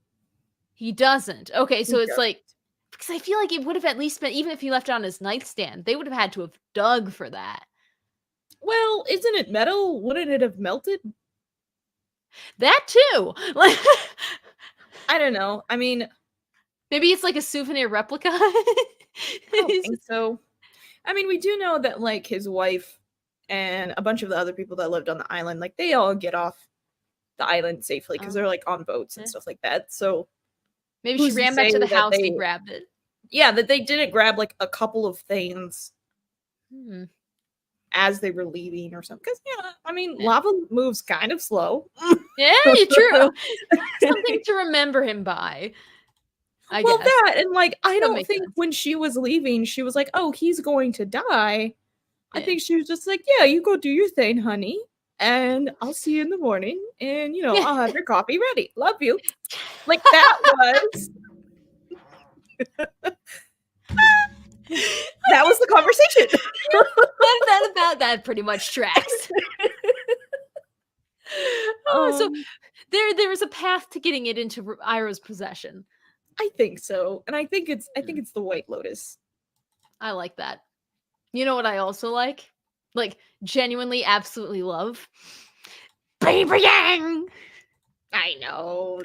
He doesn't. Okay, so He it's doesn't. like, because I feel like it would have at least been, even if he left it on his nightstand, they would have had to have dug for that. Well, isn't it metal? Wouldn't it have melted? That too. Like, I don't know. I mean, maybe it's like a souvenir replica. I don't think so. I mean, we do know that like his wife and a bunch of the other people that lived on the island, like they all get off the island safely because they're like on boats and stuff like that. So maybe she ran back to the house and grabbed it. Yeah, that they didn't grab like a couple of things as they were leaving or something. Because I mean, lava moves kind of slow. Yeah, true. Something to remember him by. I guess. That and like I don't think when she was leaving, she was like, "Oh, he's going to die." I think she was just like, "Yeah, you go do your thing, honey, and I'll see you in the morning, and I'll have your coffee ready. Love you." Like that was. That was the conversation. that pretty much tracks. So there is a path to getting it into Iroh's possession. I think so, and I think it's the White Lotus. I like that. You know what I also like genuinely, absolutely love? Baby Yang. I know.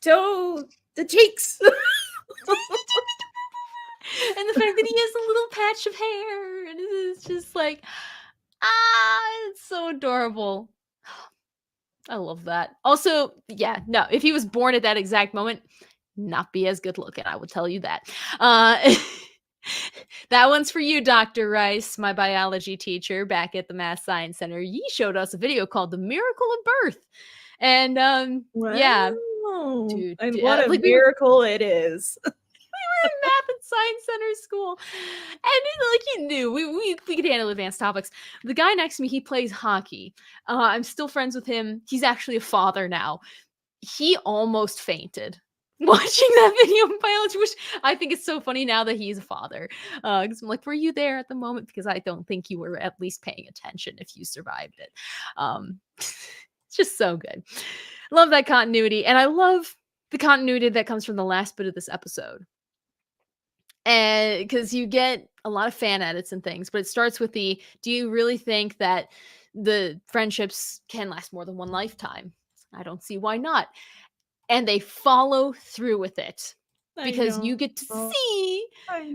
So the cheeks. And the fact that he has a little patch of hair, and it's just like, it's so adorable. I love that. Also, yeah, no, if he was born at that exact moment, not be as good looking, I will tell you that. That one's for you, Dr. Rice, my biology teacher back at the Math Science Center. He showed us a video called The Miracle of Birth. And yeah. Dude, and what a miracle it is. We were in Math and Science Center school. And you knew we could handle advanced topics. The guy next to me, he plays hockey. I'm still friends with him. He's actually a father now. He almost fainted watching that video in biology, which I think is so funny now that he's a father. Because I'm like, were you there at the moment? Because I don't think you were at least paying attention if you survived it. It's just so good. Love that continuity. And I love the continuity that comes from the last bit of this episode. And because you get a lot of fan edits and things, but it starts with do you really think that the friendships can last more than one lifetime? I don't see why not. And they follow through with it because you get to see,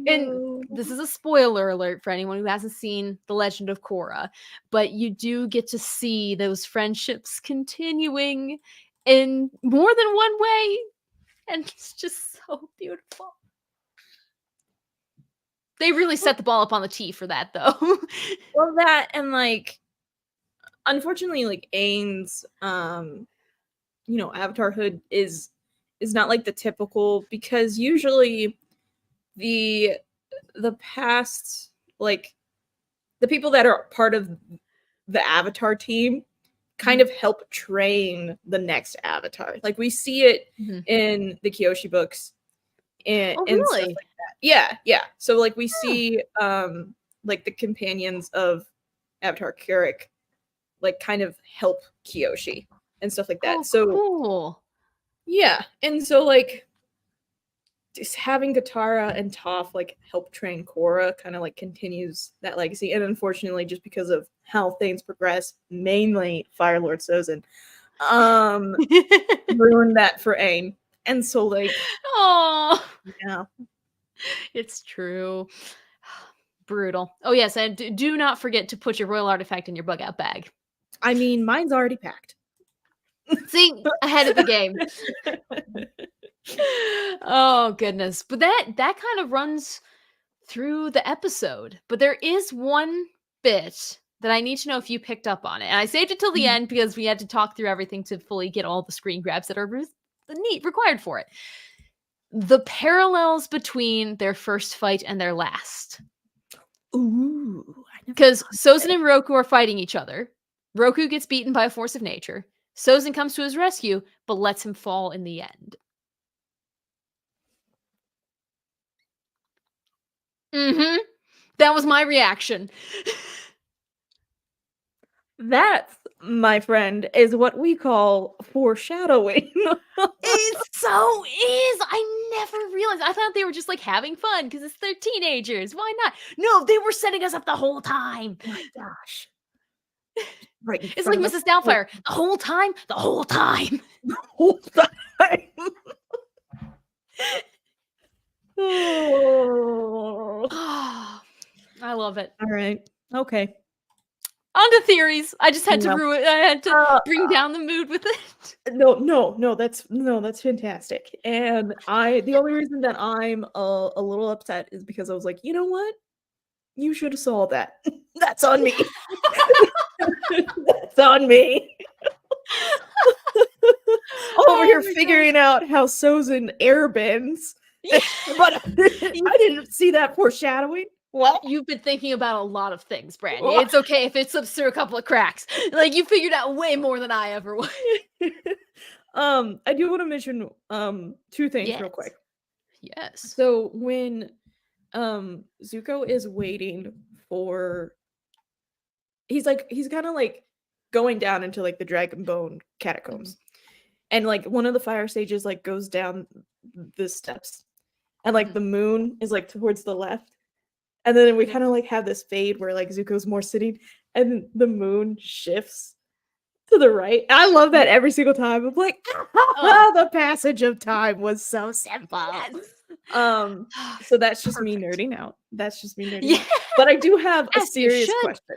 and this is a spoiler alert for anyone who hasn't seen The Legend of Korra, but you do get to see those friendships continuing in more than one way. And it's just so beautiful. They really set the ball up on the tee for that, though. Well, that and like, unfortunately, like Aang's, avatarhood is not like the typical, because usually the past, like the people that are part of the Avatar team kind of help train the next Avatar. Like we see it in the Kyoshi books and really? stuff like that. Yeah. So like we see like the companions of Avatar Keurig like kind of help Kyoshi and stuff like that. So cool. Yeah. And so like just having Katara and Toph like help train Korra kind of like continues that legacy. And unfortunately, just because of how things progress, mainly Firelord Sozin, ruined that for Aang. And so like, oh yeah. It's true. Brutal. Oh, yes, and do not forget to put your royal artifact in your bug out bag. I mean, mine's already packed. See, ahead of the game. Oh, goodness. But that kind of runs through the episode. But there is one bit that I need to know if you picked up on it. And I saved it till the end because we had to talk through everything to fully get all the screen grabs that are required for it. The parallels between their first fight and their last. Ooh. Because Sozin and Roku are fighting each other. Roku gets beaten by a force of nature. Sozin comes to his rescue, but lets him fall in the end. That was my reaction. That, my friend, is what we call foreshadowing. It so is. I never realized. I thought they were just like having fun because they're teenagers. Why not? No, they were setting us up the whole time. Oh my gosh. Right. It's like Mrs. Doubtfire. The whole time. The whole time. The whole time. Oh. I love it. All right. Okay. On to theories. I just had to ruin. I had to bring down the mood with it. No. That's fantastic. And the only reason that I'm a little upset is because I was like, you know what? You should have saw that. That's on me. That's on me. Over here figuring out how Sozin airbends. But I didn't see that foreshadowing. What? You've been thinking about a lot of things, Brandi. It's okay if it slips through a couple of cracks. Like, you figured out way more than I ever would. I do want to mention two things real quick. Yes. So when Zuko is waiting for, he's kind of like going down into like the Dragon Bone catacombs, and like one of the fire sages like goes down the steps, and like the moon is like towards the left, and then we kind of like have this fade where like Zuko's more sitting and the moon shifts to the right. I love that every single time. I'm like, the passage of time was so simple. Yes. So that's just me nerding out. Out. But I do have a serious question.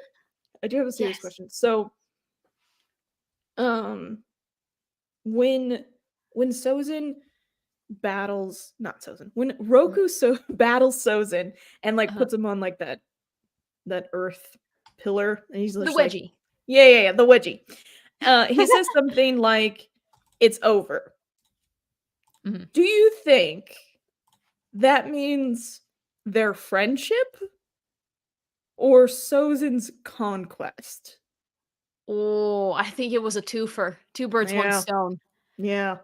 Question. So when Sozin battles, not Sozin, when Roku battles Sozin and like puts him on like that earth pillar, and he's the wedgie. Like, yeah, the wedgie. He says something like, "It's over." Do you think that means their friendship or Sozin's conquest? Oh, I think it was a twofer. Two birds, one stone. Yeah.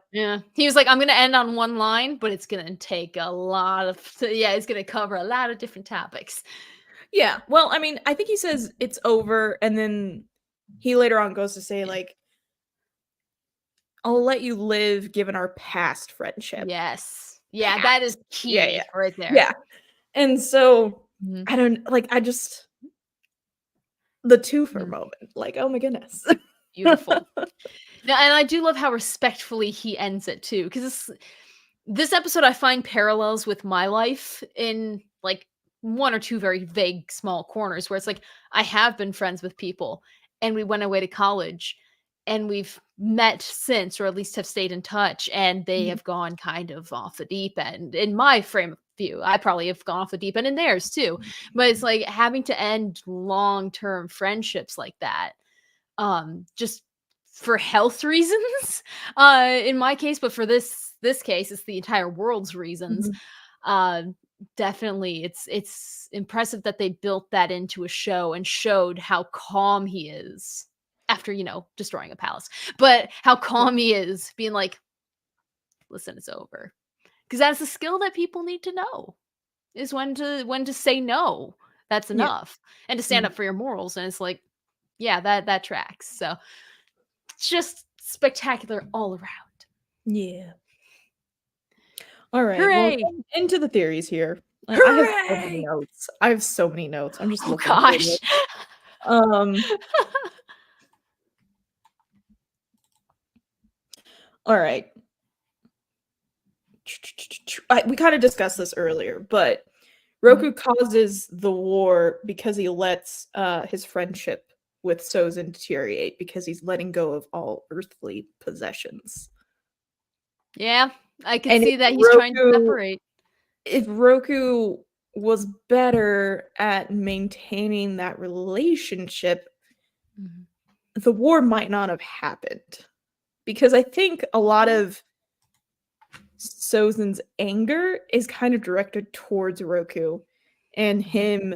He was like, I'm going to end on one line, but it's going to take a lot of, it's going to cover a lot of different topics. Yeah. Well, I mean, I think he says it's over, and then he later on goes to say like, I'll let you live given our past friendship. Yes. Yeah, that is key right there. Yeah. And so I don't the twofer moment, like, oh my goodness. Beautiful. Now, and I do love how respectfully he ends it too, because this episode I find parallels with my life in like one or two very vague small corners where it's like I have been friends with people and we went away to college and we've met since, or at least have stayed in touch, and they have gone kind of off the deep end in my frame of view. I probably have gone off the deep end in theirs too, but it's like having to end long-term friendships like that, just for health reasons, in my case, but for this case, it's the entire world's reasons. Definitely, it's impressive that they built that into a show and showed how calm he is after, destroying a palace, but how calm he is, being like, listen, it's over. Because that's a skill that people need to know, is when to say no. That's enough. And to stand up for your morals. And it's like, yeah, that tracks. So it's just spectacular all around. Yeah. All right. Hooray! Well, into the theories here. Hooray! I have so many notes. I'm just looking. Gosh. All right. We kind of discussed this earlier, but Roku causes the war because he lets his friendship with Sozin deteriorate because he's letting go of all earthly possessions. Yeah, I could And see that he's trying to separate. if Roku was better at maintaining that relationship, the war might not have happened. Because I think a lot of Sozin's anger is kind of directed towards Roku and him.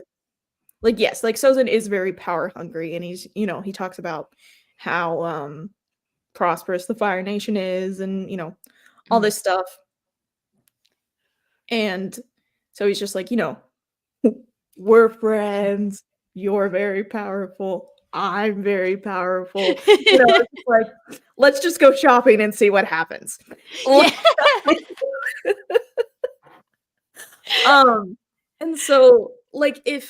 Like, yes, like Sozin is very power hungry, and he's, he talks about how prosperous the Fire Nation is, and all this stuff. And so he's just like, we're friends. You're very powerful. I'm very powerful. It's just like, let's just go shopping and see what happens. Yeah. And so, like, I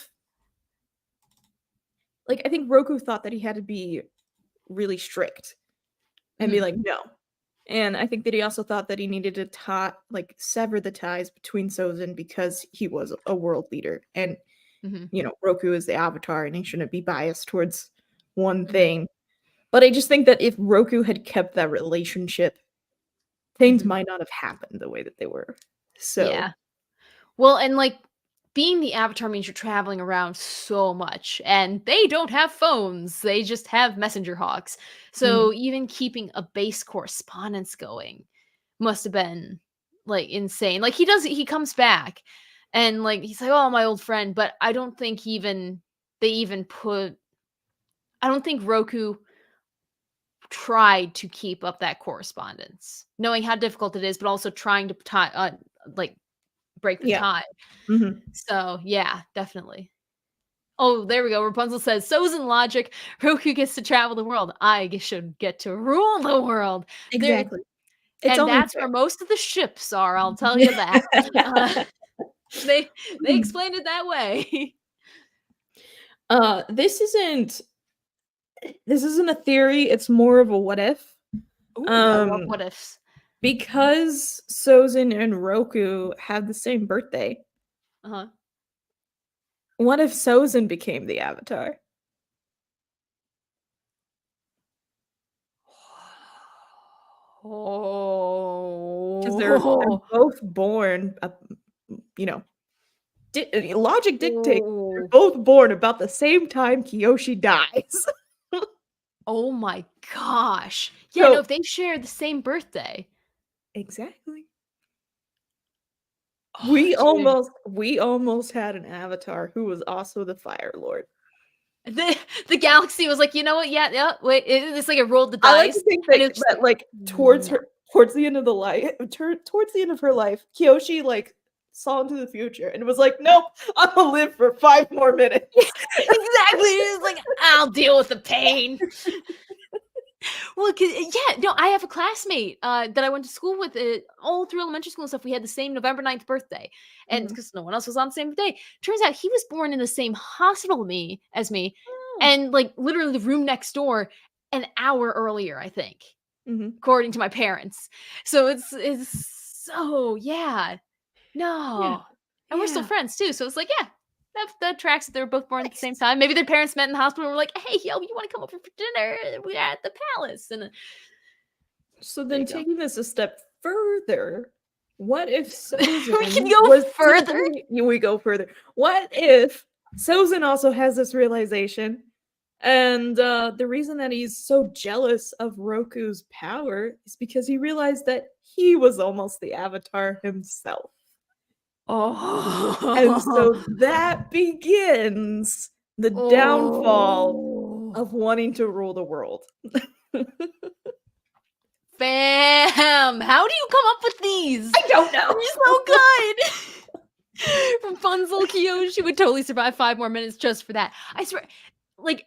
think Roku thought that he had to be really strict and be like, no. And I think that he also thought that he needed to sever the ties between Sozin because he was a world leader. And, Roku is the Avatar and he shouldn't be biased towards one thing. But I just think that if Roku had kept that relationship, things might not have happened the way that they were. So yeah. Well, and like being the Avatar means you're traveling around so much, and they don't have phones. They just have messenger hawks. So even keeping a base correspondence going must have been like insane. Like he comes back and like he's like, "Oh, my old friend," but I don't think I don't think Roku tried to keep up that correspondence, knowing how difficult it is, but also trying to break the tie. So yeah, definitely. Oh, there we go. Rapunzel says, "Sozin logic. Roku gets to travel the world. I should get to rule the world." exactly. It's And only that's fair. where most of the ships are. I'll tell you that. They explained it that way. This isn't a theory. It's more of a what if. Ooh, I love what ifs. Because Sozin and Roku have the same birthday. Uh-huh. What if Sozin became the Avatar? Because they're both born, logic dictates they're both born about the same time Kyoshi dies. Oh my gosh. Yeah, no, if they share the same birthday. Exactly. Oh, We dude. almost had an Avatar who was also the Fire Lord. The galaxy was like, you know what? Yeah. Wait, it's like it rolled the I like dice. to think And that, it's towards the end of towards the end of her life, Kyoshi saw into the future and was like, "Nope, I'm gonna live for 5 more minutes." exactly. It's like, I'll deal with the pain. Well, I have a classmate that I went to school with all through elementary school and stuff. We had the same November 9th birthday. And because no one else was on the same day. Turns out he was born in the same hospital as me. And like literally the room next door an hour earlier, I think. According to my parents. So it's so yeah. No. Yeah. And we're still friends too. So it's like, yeah, that tracks that they were both born at the same time. Maybe their parents met in the hospital and were like, "Hey, yo, you want to come over for dinner? We're at the palace." And so then taking this a step further, what if Sozin we can go further? We go further. What if Sozin also has this realization, and the reason that he's so jealous of Roku's power is because he realized that he was almost the Avatar himself. And so that begins the downfall of wanting to rule the world. Fam, how do you come up with these? I don't know. They're so good. Rapunzel Kyoshi would totally survive 5 more minutes just for that. I swear, like,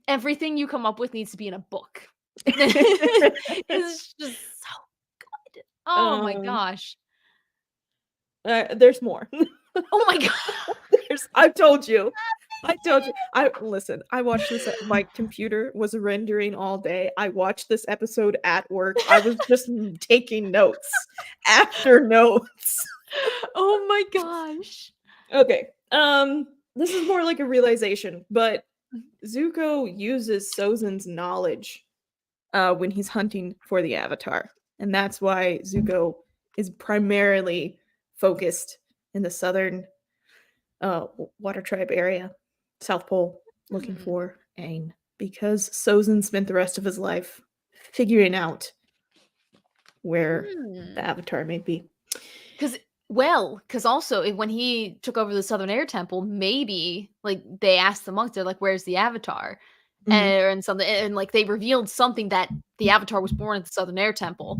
everything you come up with needs to be in a book. It's just so good. Oh my gosh. There's more. Oh my god. I told you. Listen, I watched this my computer was rendering all day. I watched this episode at work. I was just taking notes after notes. Oh my gosh. Okay. This is more like a realization, but Zuko uses Sozin's knowledge when he's hunting for the Avatar. And that's why Zuko is primarily focused in the southern water tribe area, South Pole, looking Hmm. for Aang. Because Sozin spent the rest of his life figuring out where the Avatar may be. Because also when he took over the Southern Air Temple, maybe like they asked the monks, they're like, "Where's the Avatar?" Mhm. And something, and like they revealed something that the Avatar was born at the Southern Air Temple,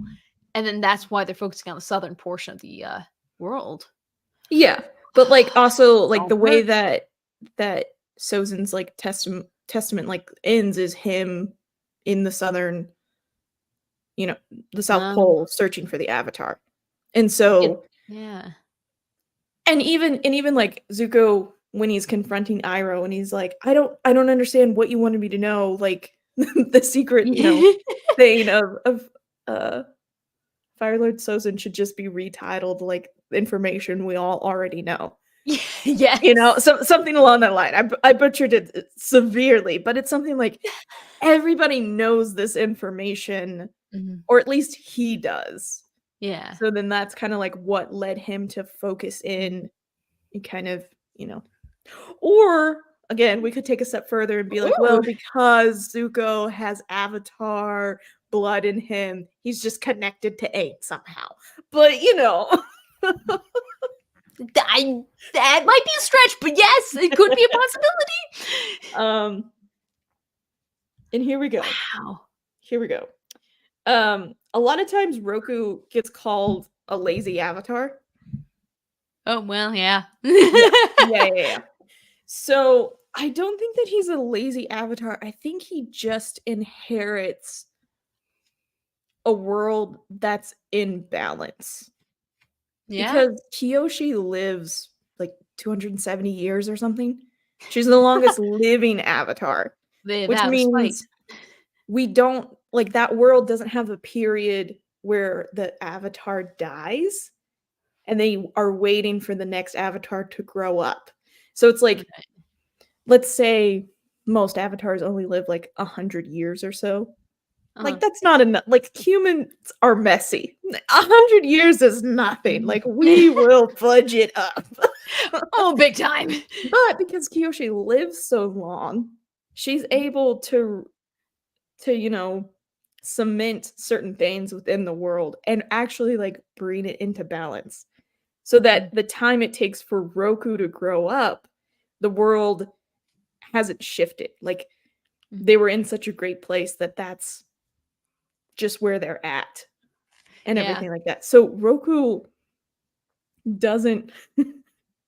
and then that's why they're focusing on the southern portion of the world. Yeah, but like also like Don't the way work. that Sozin's like testament like ends is him in the southern, you know, the South Um, Pole searching for the Avatar. And it, so yeah, and even like Zuko when he's confronting Iroh and he's like, I don't understand what you wanted me to know, like the secret, thing of uh Firelord Sozin should just be retitled like information we all already know. yes. Something along that line. I butchered it severely, but it's something like everybody knows this information, Mhm. or at least he does. Yeah. So then that's kind of like what led him to focus in and kind of, you know. Or again, we could take a step further and be like, Ooh. well, because Zuko has Avatar blood in him, he's just connected to Aang somehow. But That might be a stretch, but yes, it could be a possibility. um, and here we go. Wow. Here we go. A lot of times Roku gets called a lazy avatar. Oh well, yeah. Yeah. Yeah. So I don't think that he's a lazy avatar. I think he just inherits a world that's in balance. Yeah. Because Kiyoshi lives like 270 years or something. She's the longest living avatar, Live which out of spite. means we don't like that world doesn't have a period where the avatar dies and they are waiting for the next avatar to grow up. So it's like, Okay. let's say most avatars only live like 100 years or so. Uh-huh. Like that's not enough. Like humans are messy. 100 years is nothing. Like we will fudge it up. Oh, big time. But because Kiyoshi lives so long, she's able to cement certain things within the world and actually like bring it into balance. So that the time it takes for Roku to grow up, the world hasn't shifted. Like they were in such a great place that that's just where they're at and Yeah. everything like that. So Roku doesn't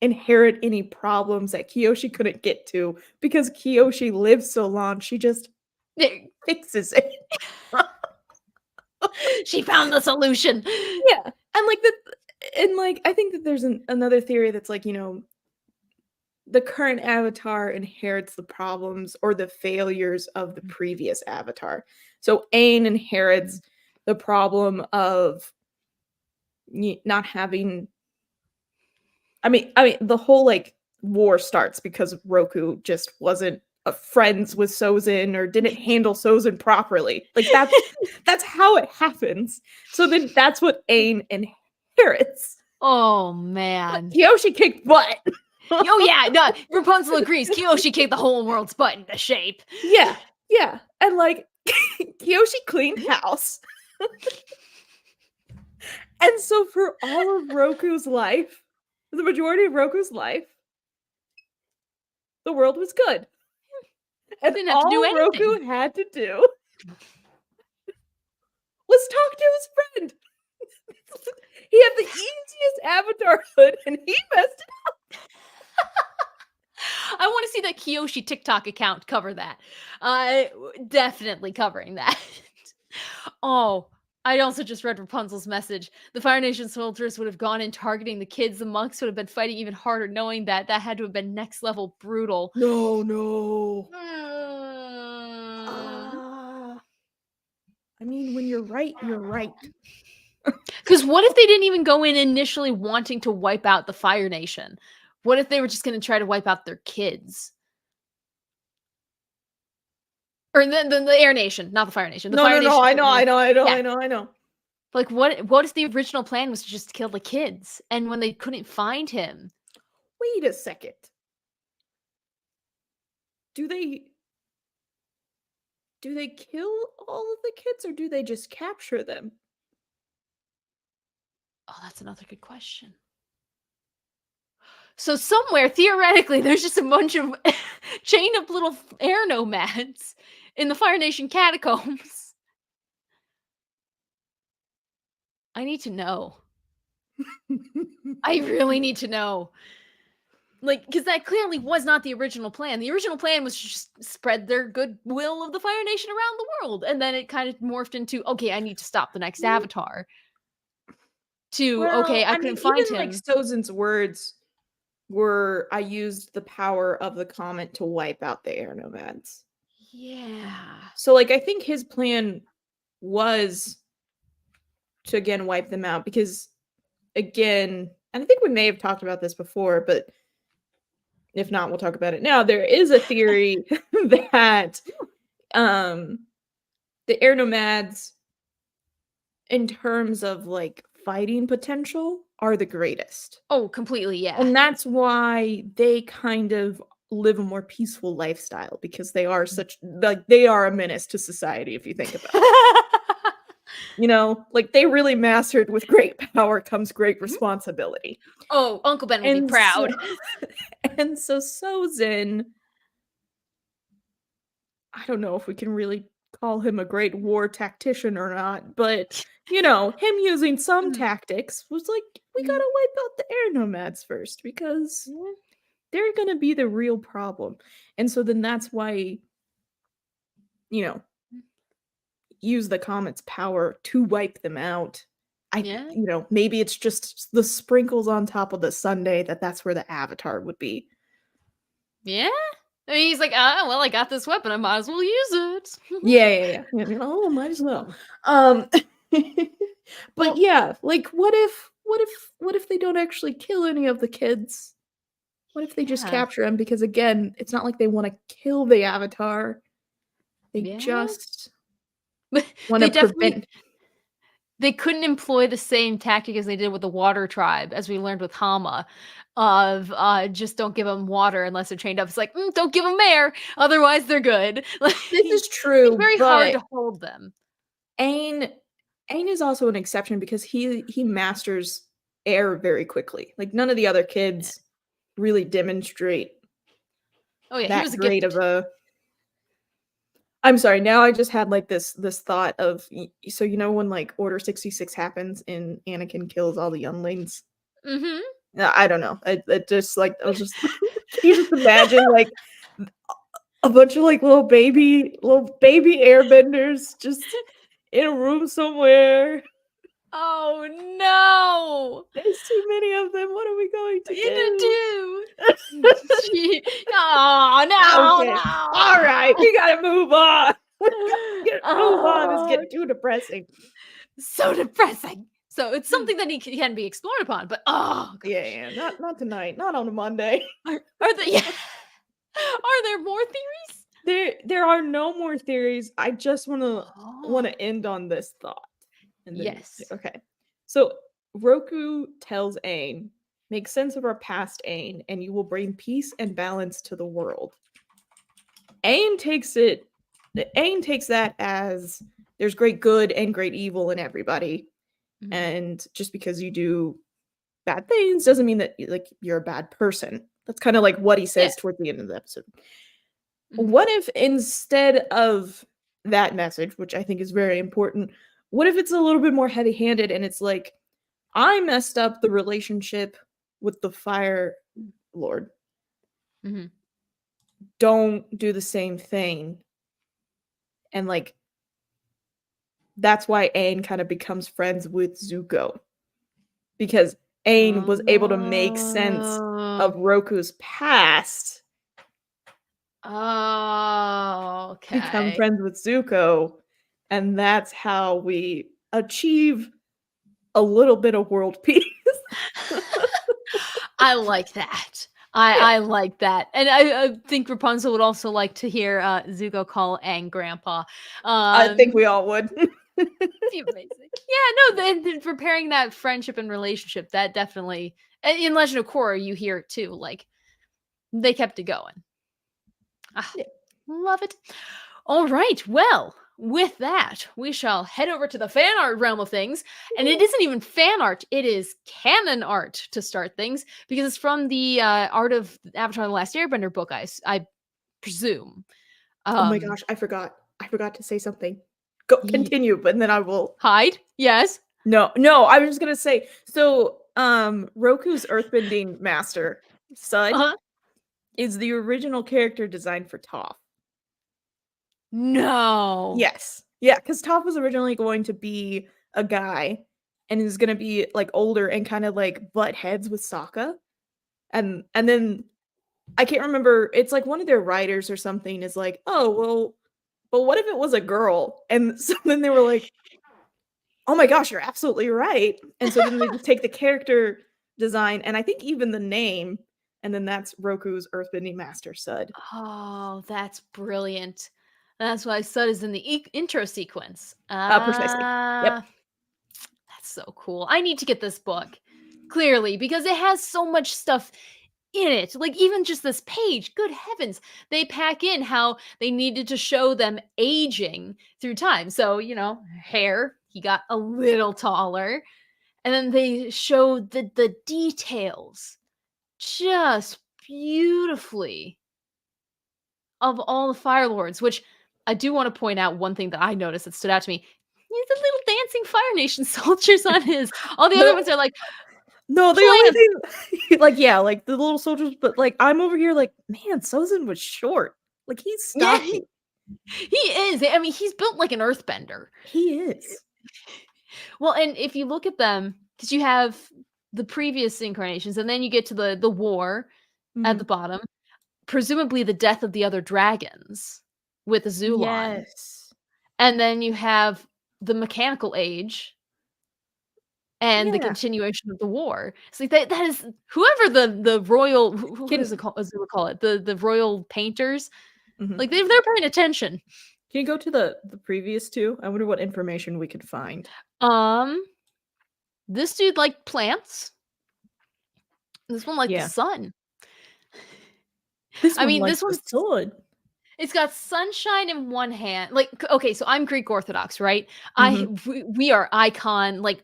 inherit any problems that Kiyoshi couldn't get to because Kiyoshi lives so long, she just fixes it. She found the solution. Yeah. And I think that there's another theory that's like, the current avatar inherits the problems or the failures of the previous avatar. So Aang inherits the problem of not having. I mean, the whole like war starts because Roku just wasn't friends with Sozin or didn't handle Sozin properly. Like that's how it happens. So then that's what Aang inherits. Oh But man. Kyoshi kicked butt. Oh yeah, no, Rapunzel agrees. Kyoshi kicked the whole world's butt into shape. Yeah, yeah. And like Kyoshi cleaned house. And so for all of Roku's life, the majority of Roku's life, the world was good. And Didn't have to do all anything. Roku had to do was talk to his friend. He had the easiest avatar hood and he messed it I want to see that Kyoshi TikTok account cover that. Definitely covering that. Oh, I also just read Rapunzel's message. The Fire Nation soldiers would have gone in targeting the kids. The monks would have been fighting even harder, knowing that that had to have been next level brutal. No, no. Mm. Ah. I mean, when you're right, you're right. Because what if they didn't even go in initially wanting to wipe out the Fire Nation? What if they were just going to try to wipe out their kids? Or the Air Nation, not the Fire Nation. The Fire Nation. I know. Like, what if the original plan was to just kill the kids, and when they couldn't find him? Wait a second. Do they kill all of the kids, or do they just capture them? Oh, that's another good question. So somewhere, theoretically, there's just a bunch of chained up little air nomads in the Fire Nation catacombs. I need to know. I really need to know. Like, because that clearly was not the original plan. The original plan was to just spread their goodwill of the Fire Nation around the world. And then it kind of morphed into, okay, I need to stop the next Avatar. To, okay, I couldn't find even him. like Sozin's words were, I used the power of the comet to wipe out the air nomads. Yeah. So, like, I think his plan was to, again, wipe them out because, again, and I think we may have talked about this before, but if not, we'll talk about it now. There is a theory that the air nomads, in terms of, like, fighting potential, are the greatest. Oh, completely, yeah. And that's why they kind of live a more peaceful lifestyle, because they are they are a menace to society, if you think about it. You know, like, they really mastered with great power comes great responsibility. Oh, Uncle Ben would be proud. And so Sozin, I don't know if we can really call him a great war tactician or not, but, you know, him using some tactics was like, we gotta wipe out the air nomads first, because they're gonna be the real problem. And so then that's why, you know, use the comet's power to wipe them out. You know, maybe it's just the sprinkles on top of the sundae that's where the Avatar would be. Yeah? I mean, he's like, well, I got this weapon, I might as well use it. Yeah. Oh, might as well. But yeah, like, what if they don't actually kill any of the kids? What if they just capture them? Because again, it's not like they want to kill the Avatar. They just want to prevent. They couldn't employ the same tactic as they did with the Water Tribe, as we learned with Hama, of just don't give them water unless they're chained up. It's like, don't give them air, otherwise they're good. Like, This is true. It's very hard to hold them. Aang is also an exception because he masters air very quickly. Like, none of the other kids really demonstrate he was great of a. I'm sorry. Now I just had like this thought of, so you know when like Order 66 happens and Anakin kills all the younglings. I don't know. It just like I was just. Can you just imagine like a bunch of like little baby airbenders just in a room somewhere? Oh no! There's too many of them. What are we going to do? Oh no! Okay. No! All right, we gotta move on. Move on. It's getting too depressing. So depressing. So it's something that he can be explored upon, but gosh. Yeah, not tonight. Not on a Monday. Are there more theories? There are no more theories. I just want to end on this thought. Yes. Okay. So Roku tells Aang, make sense of our past, Aang, and you will bring peace and balance to the world. Aang takes that as there's great good and great evil in everybody. And just because you do bad things doesn't mean that like you're a bad person. That's kind of like what he says towards the end of the episode. What if instead of that message, which I think is very important, what if it's a little bit more heavy-handed and it's like, I messed up the relationship with the Fire Lord. Don't do the same thing. And like, that's why Aang kind of becomes friends with Zuko. Because Aang was able to make sense of Roku's past. Oh, okay. Become friends with Zuko. And that's how we achieve a little bit of world peace. I like that. I like that, and I think Rapunzel would also like to hear Zuko call Aang grandpa. I think we all would. Be amazing. Yeah, no, then repairing that friendship and relationship, that definitely in Legend of Korra, you hear it too, like, they kept it going. Ah, Yeah. love it. All right, well, with that, we shall head over to the fan art realm of things, and it isn't even fan art, it is canon art to start things, because it's from the, art of Avatar: The Last Airbender book, I presume. Oh my Um, gosh, I forgot. I forgot to say something. Go ye continue, but then I will. Hide? Yes? No, I was just gonna say, so, Roku's earthbending master, Sud, Uh-huh. is the original character design for Toph. No. Yes. Yeah, because Toph was originally going to be a guy, and is gonna be, like, older and kinda, like, butt heads with Sokka, and then I can't remember, it's like one of their writers or something is like, "Oh, well, but what if it was a girl?" And so then they were like, "Oh my gosh, you're absolutely right." And so then they just take the character design, and I think even the name, and then that's Roku's earthbending master, Sud. Oh, that's brilliant. That's why Sud is in the intro sequence. Precisely. Yep. Ah, that's so cool. I need to get this book, clearly, because it has so much stuff in it. Like, even just this page, good heavens, they pack in how they needed to show them aging through time. So, hair, he got a little taller. And then they show the details just beautifully of all the Fire Lords, which I do want to point out one thing that I noticed that stood out to me. He's a little dancing Fire Nation soldiers on his. All the other No, ones are like no, the only plants. thing like, yeah, like, the little soldiers, but, like, I'm over here like, "Man, Sozin was short." Like, he's Yeah, stocky. he is. I mean, he's built like an earthbender. He is. Well, and if you look at them, because you have the previous incarnations, and then you get to the war at the Mhm. bottom, presumably the death of the other dragons with the Zulon. Yes. And then you have the mechanical age and the Yeah. continuation of the war. It's like that is whoever the royal what is it Can called? As we call it, the royal painters, Mhm. like they're paying attention. Can you go to the previous 2? I wonder what information we could find. Um, this dude liked plants. This one liked the Yeah. sun. This I one mean, likes this the one's sword. it's got sunshine in one hand. Like, okay, so I'm Greek Orthodox, right? Mhm. We are icon like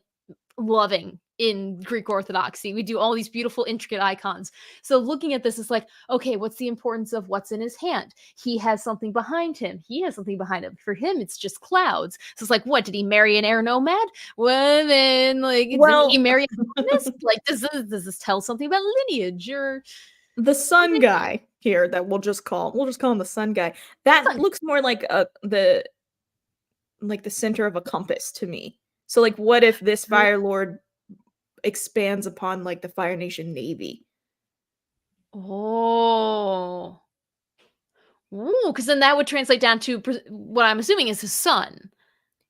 loving in Greek Orthodoxy. We do all these beautiful, intricate icons. So looking at this, it's like, okay, what's the importance of what's in his hand? He has something behind him. He has something behind him. For him, it's just clouds. So it's like, what? Did he marry an air nomad? Well, then, like, did he Well, marry a botanist? Like, does this tell something about lineage or the sun guy here that we'll just call him the sun guy. That sun? looks more like the center of a compass to me. So, like, what if this Fire Lord expands upon, like, the Fire Nation Navy? Oh. Ooh, because then that would translate down to what I'm assuming is his son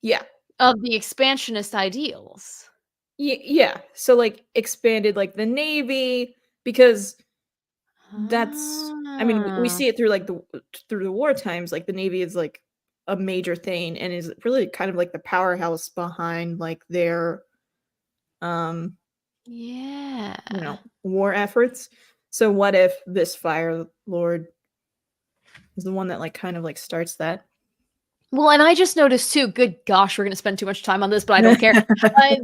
Yeah. of the expansionist ideals. Yeah. So, like, expanded, like, the Navy, because that's I mean, we Ah. see it through, like, through the war times, like, the Navy is, like, a major thing and is really kind of like the powerhouse behind, like, their, um, Yeah. war efforts. So what if this Fire Lord is the one that, like, kind of, like, starts that? Well, and I just noticed too, good gosh, we're gonna spend too much time on this, but I don't care.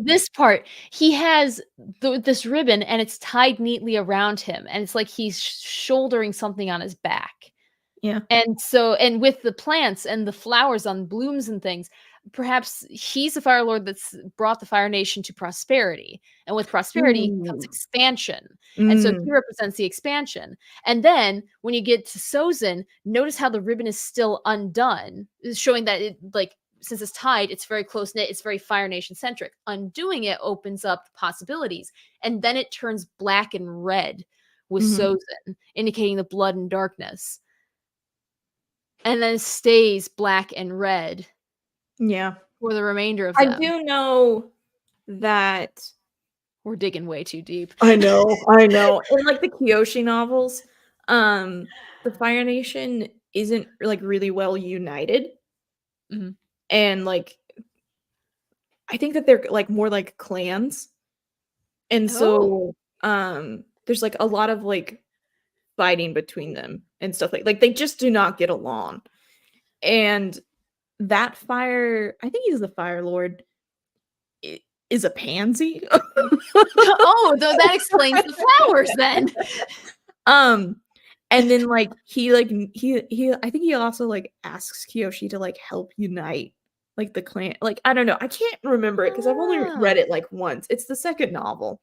This part, he has this ribbon and it's tied neatly around him, and it's like he's shouldering something on his back. Yeah. And with the plants and the flowers on blooms and things, perhaps he's a Fire Lord that's brought the Fire Nation to prosperity. And with prosperity comes Ooh. expansion. And so he Mm. represents the expansion. And then when you get to Sozin, notice how the ribbon is still undone, showing that it like since it's tied, it's very close knit, it's very Fire Nation centric. Undoing it opens up possibilities. And then it turns black and red with Mhm. Sozin, indicating the blood and darkness, and then stays black and red Yeah. for the remainder of I them. do know that We're digging way too deep. I know, I know. In, like, the Kyoshi novels, the Fire Nation isn't, like, really well united, Mhm. and, like, I think that they're, like, more like clans, and Oh. so, there's, like, a lot of, like, fighting between them and stuff like they just do not get along, and that fire I think he's the Fire Lord, I is a pansy. Oh, that explains the flowers then. Um, and then, like, he I think he also, like, asks Kiyoshi to, like, help unite, like, the clan I don't know, I can't remember it because 'cause I've only read Oh, it, like, once. It's the 2nd novel.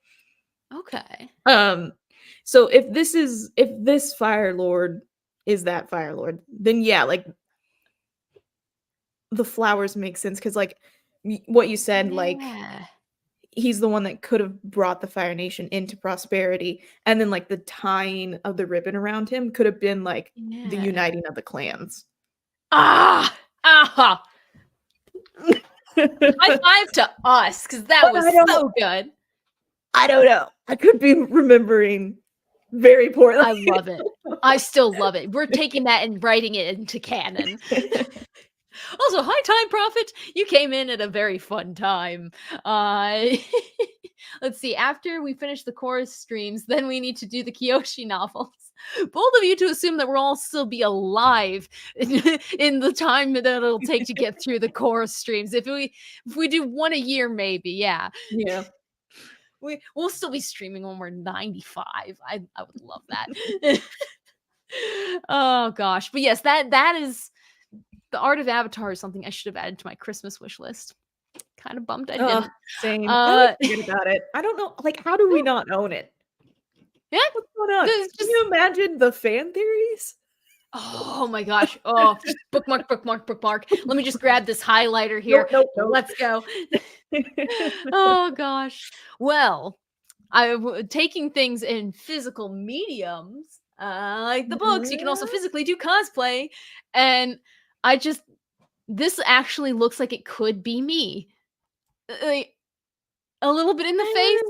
okay. Um, so if this Fire Lord is that Fire Lord, then yeah, like, the flowers make sense because like, what you said, like, Yeah. he's the one that could have brought the Fire Nation into prosperity, and then, like, the tying of the ribbon around him could have been, like, the Yeah. uniting of the clans. Ah! Aha! But High five to us, because that was so good. I don't know. I could be remembering very poorly. I love it. I still love it. We're taking that and writing it into canon. Also, hi, Time Prophet. You came in at a very fun time. Uh, let's see. After we finish the chorus streams, then we need to do the Kyoshi novels. Bold of you to assume that we'll all still be alive in the time that it'll take to get through the chorus streams. If we do one a year, maybe, yeah. Yeah. We'll still be streaming when we're 95. I would love that. Oh gosh. But yes, that is the art of Avatar is something I should have added to my Christmas wish list. Kind of bummed I Ugh, didn't. same. I always Uh forget about it. I don't know, like, how do we not own it? yeah, What's going on? it's Can just you imagine the fan theories? oh my gosh. Oh, just bookmark, bookmark, bookmark. Let me just grab this highlighter Nope, here. nope, nope. Let's go. Oh gosh. Well, taking things in physical mediums, like the books, you can also physically do cosplay. And I just this actually looks like it could be me. Like, a little bit in the face,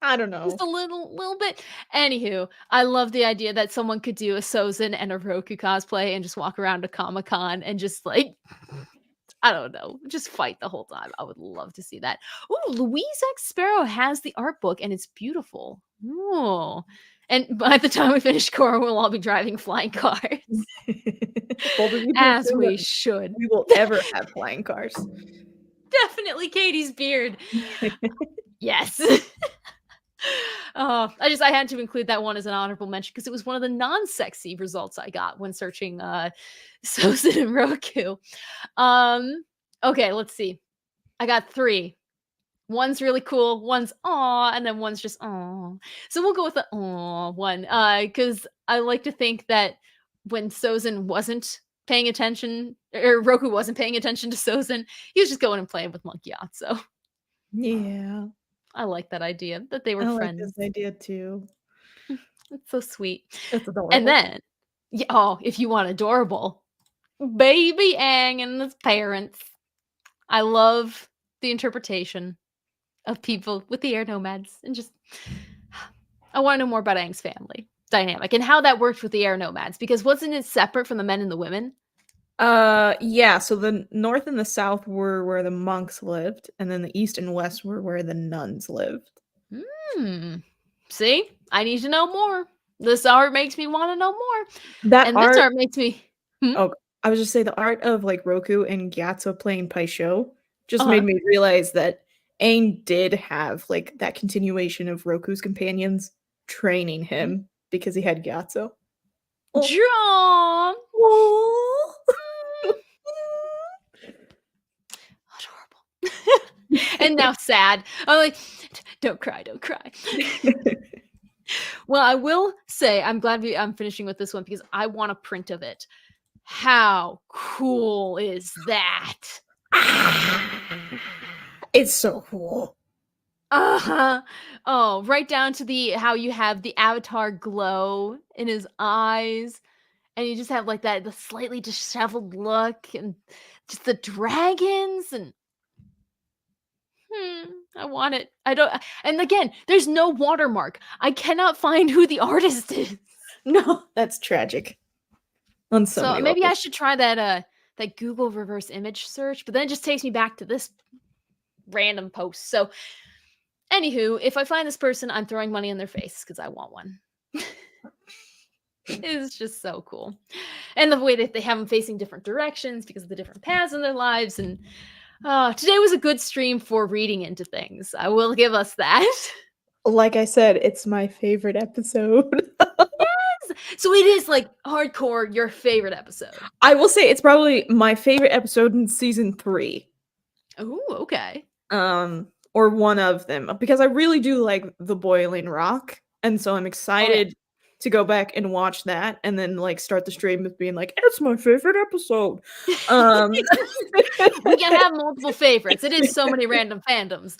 I don't just know. a little bit. Anywho, I love the idea that someone could do a Sozin and a Roku cosplay and just walk around to Comic-Con and just like I don't know, just fight the whole time. I would love to see that. Ooh, Louise X Sparrow has the art book and it's beautiful. Ooh. And by the time we finish core, we'll all be driving flying cars. Bold of you to As assume we that should. we will ever have flying cars. Definitely Katie's beard. Yes. Oh, I had to include that one as an honorable mention because it was one of the non-sexy results I got when searching Sosin and Roku. Um, okay, let's see. I got 3. One's really cool, one's aw, and then one's just aw. So we'll go with the aw one. Because I like to think that when Sozin wasn't paying attention, or Roku wasn't paying attention to Sozin, he was just going and playing with Monkey Yacht. So Yeah, I like that idea that they were I like friends. this idea too. It's so sweet. It's And adorable. then, yeah, oh, if you want adorable, Baby Aang and his parents. I love the interpretation of people with the air nomads and just I want to know more about Aang's family dynamic and how that worked with the air nomads because wasn't it separate from the men and the women? Yeah, so the north and the south were where the monks lived, and then the east and west were where the nuns lived. Hmm. See, I need to know more. This art makes me want to know more, That and this art art makes me. Hmm? oh, I was just say the art of, like, Roku and Gyatso playing Paisho just Uh-huh. made me realize that Aang did have, like, that continuation of Roku's companions training Mhm. him because he had Gyatso. Oh. John. Aw. Adorable. And now sad. I'm like, don't cry, don't cry. Well, I will say I'm glad I'm finishing with this one because I want a print of it. How cool is that? It's so cool. Uh-huh. Oh, right down to the how you have the avatar glow in his eyes, and you just have like that the slightly disheveled look and just the dragons and I want it. I don't. And again, there's no watermark. I cannot find who the artist is. No, that's tragic. On so So many maybe I levels. should try that Google reverse image search, but then it just takes me back to this random post. So anywho, if I find this person, I'm throwing money in their face because I want one. It's just so cool. And the way that they have them facing different directions because of the different paths in their lives. And today was a good stream for reading into things. I will give us that. Like I said, it's my favorite episode. Yes! So it is like hardcore your favorite episode. I will say it's probably my favorite episode in season 3. Oh, okay. Or one of them, because I really do like The Boiling Rock, and so I'm excited to go back and watch that, and then like start the stream with being like, "It's my favorite episode." We can have multiple favorites. It is so many random fandoms.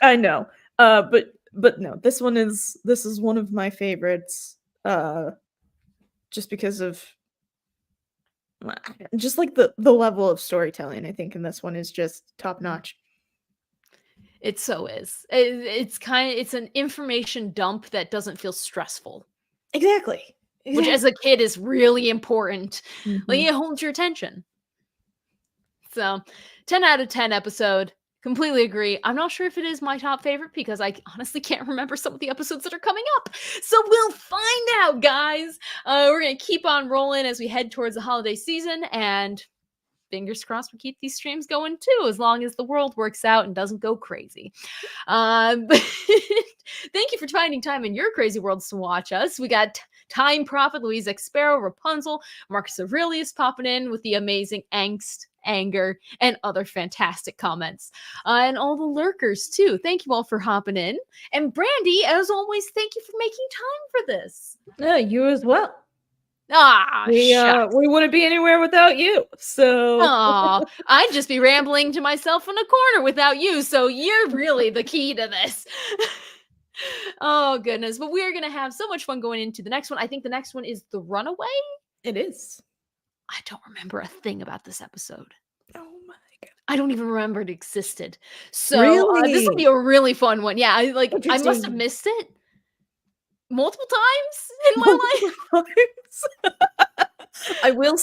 I know, but no, this is one of my favorites, just because of just like the level of storytelling. I think in this one is just top notch. It so is. It's an information dump that doesn't feel stressful, Exactly. which as a kid is really important. Like Mhm. it holds your attention. So 10 out of 10 episode. Completely agree. I'm not sure if it is my top favorite because I honestly can't remember some of the episodes that are coming up. So we'll find out, guys. We're going to keep on rolling as we head towards the holiday season, and fingers crossed we keep these streams going too, as long as the world works out and doesn't go crazy. But thank you for finding time in your crazy worlds to watch us. We got Time Prophet, Louise X Sparrow, Rapunzel, Marcus Aurelius popping in with the amazing angst, anger, and other fantastic comments. And all the lurkers too. Thank you all for hopping in. And Brandi, as always, thank you for making time for this. Yeah, you as well. Shucks. We wouldn't be anywhere without you. So Aw, I'd just be rambling to myself in a corner without you, so you're really the key to this. Oh, goodness. But we are going to have so much fun going into the next one. I think the next one is The Runaway. it is. I don't remember a thing about this episode. Oh my god. I don't even remember it existed. So this will Really? be a really fun one. Yeah, I must have Interesting. missed it multiple times in my life. I will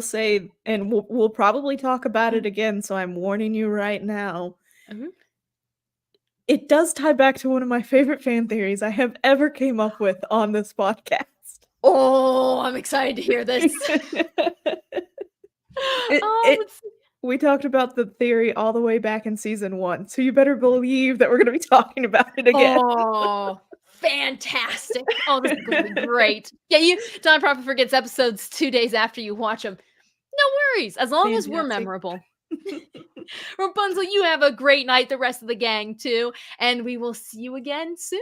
say, and we'll probably talk about it again, so I'm warning you right now. Mhm. It does tie back to one of my favorite fan theories I have ever came up with on this podcast. Oh, I'm excited to hear this. We talked about the theory all the way back in season 1, so you better believe that we're going to be talking about it again. Oh, fantastic. Oh, this is going to be great. Yeah, Time Prophet forgets episodes 2 days after you watch them. No worries, as long as we're Fantastic. memorable. Rapunzel, you have a great night, the rest of the gang too, and we will see you again soon.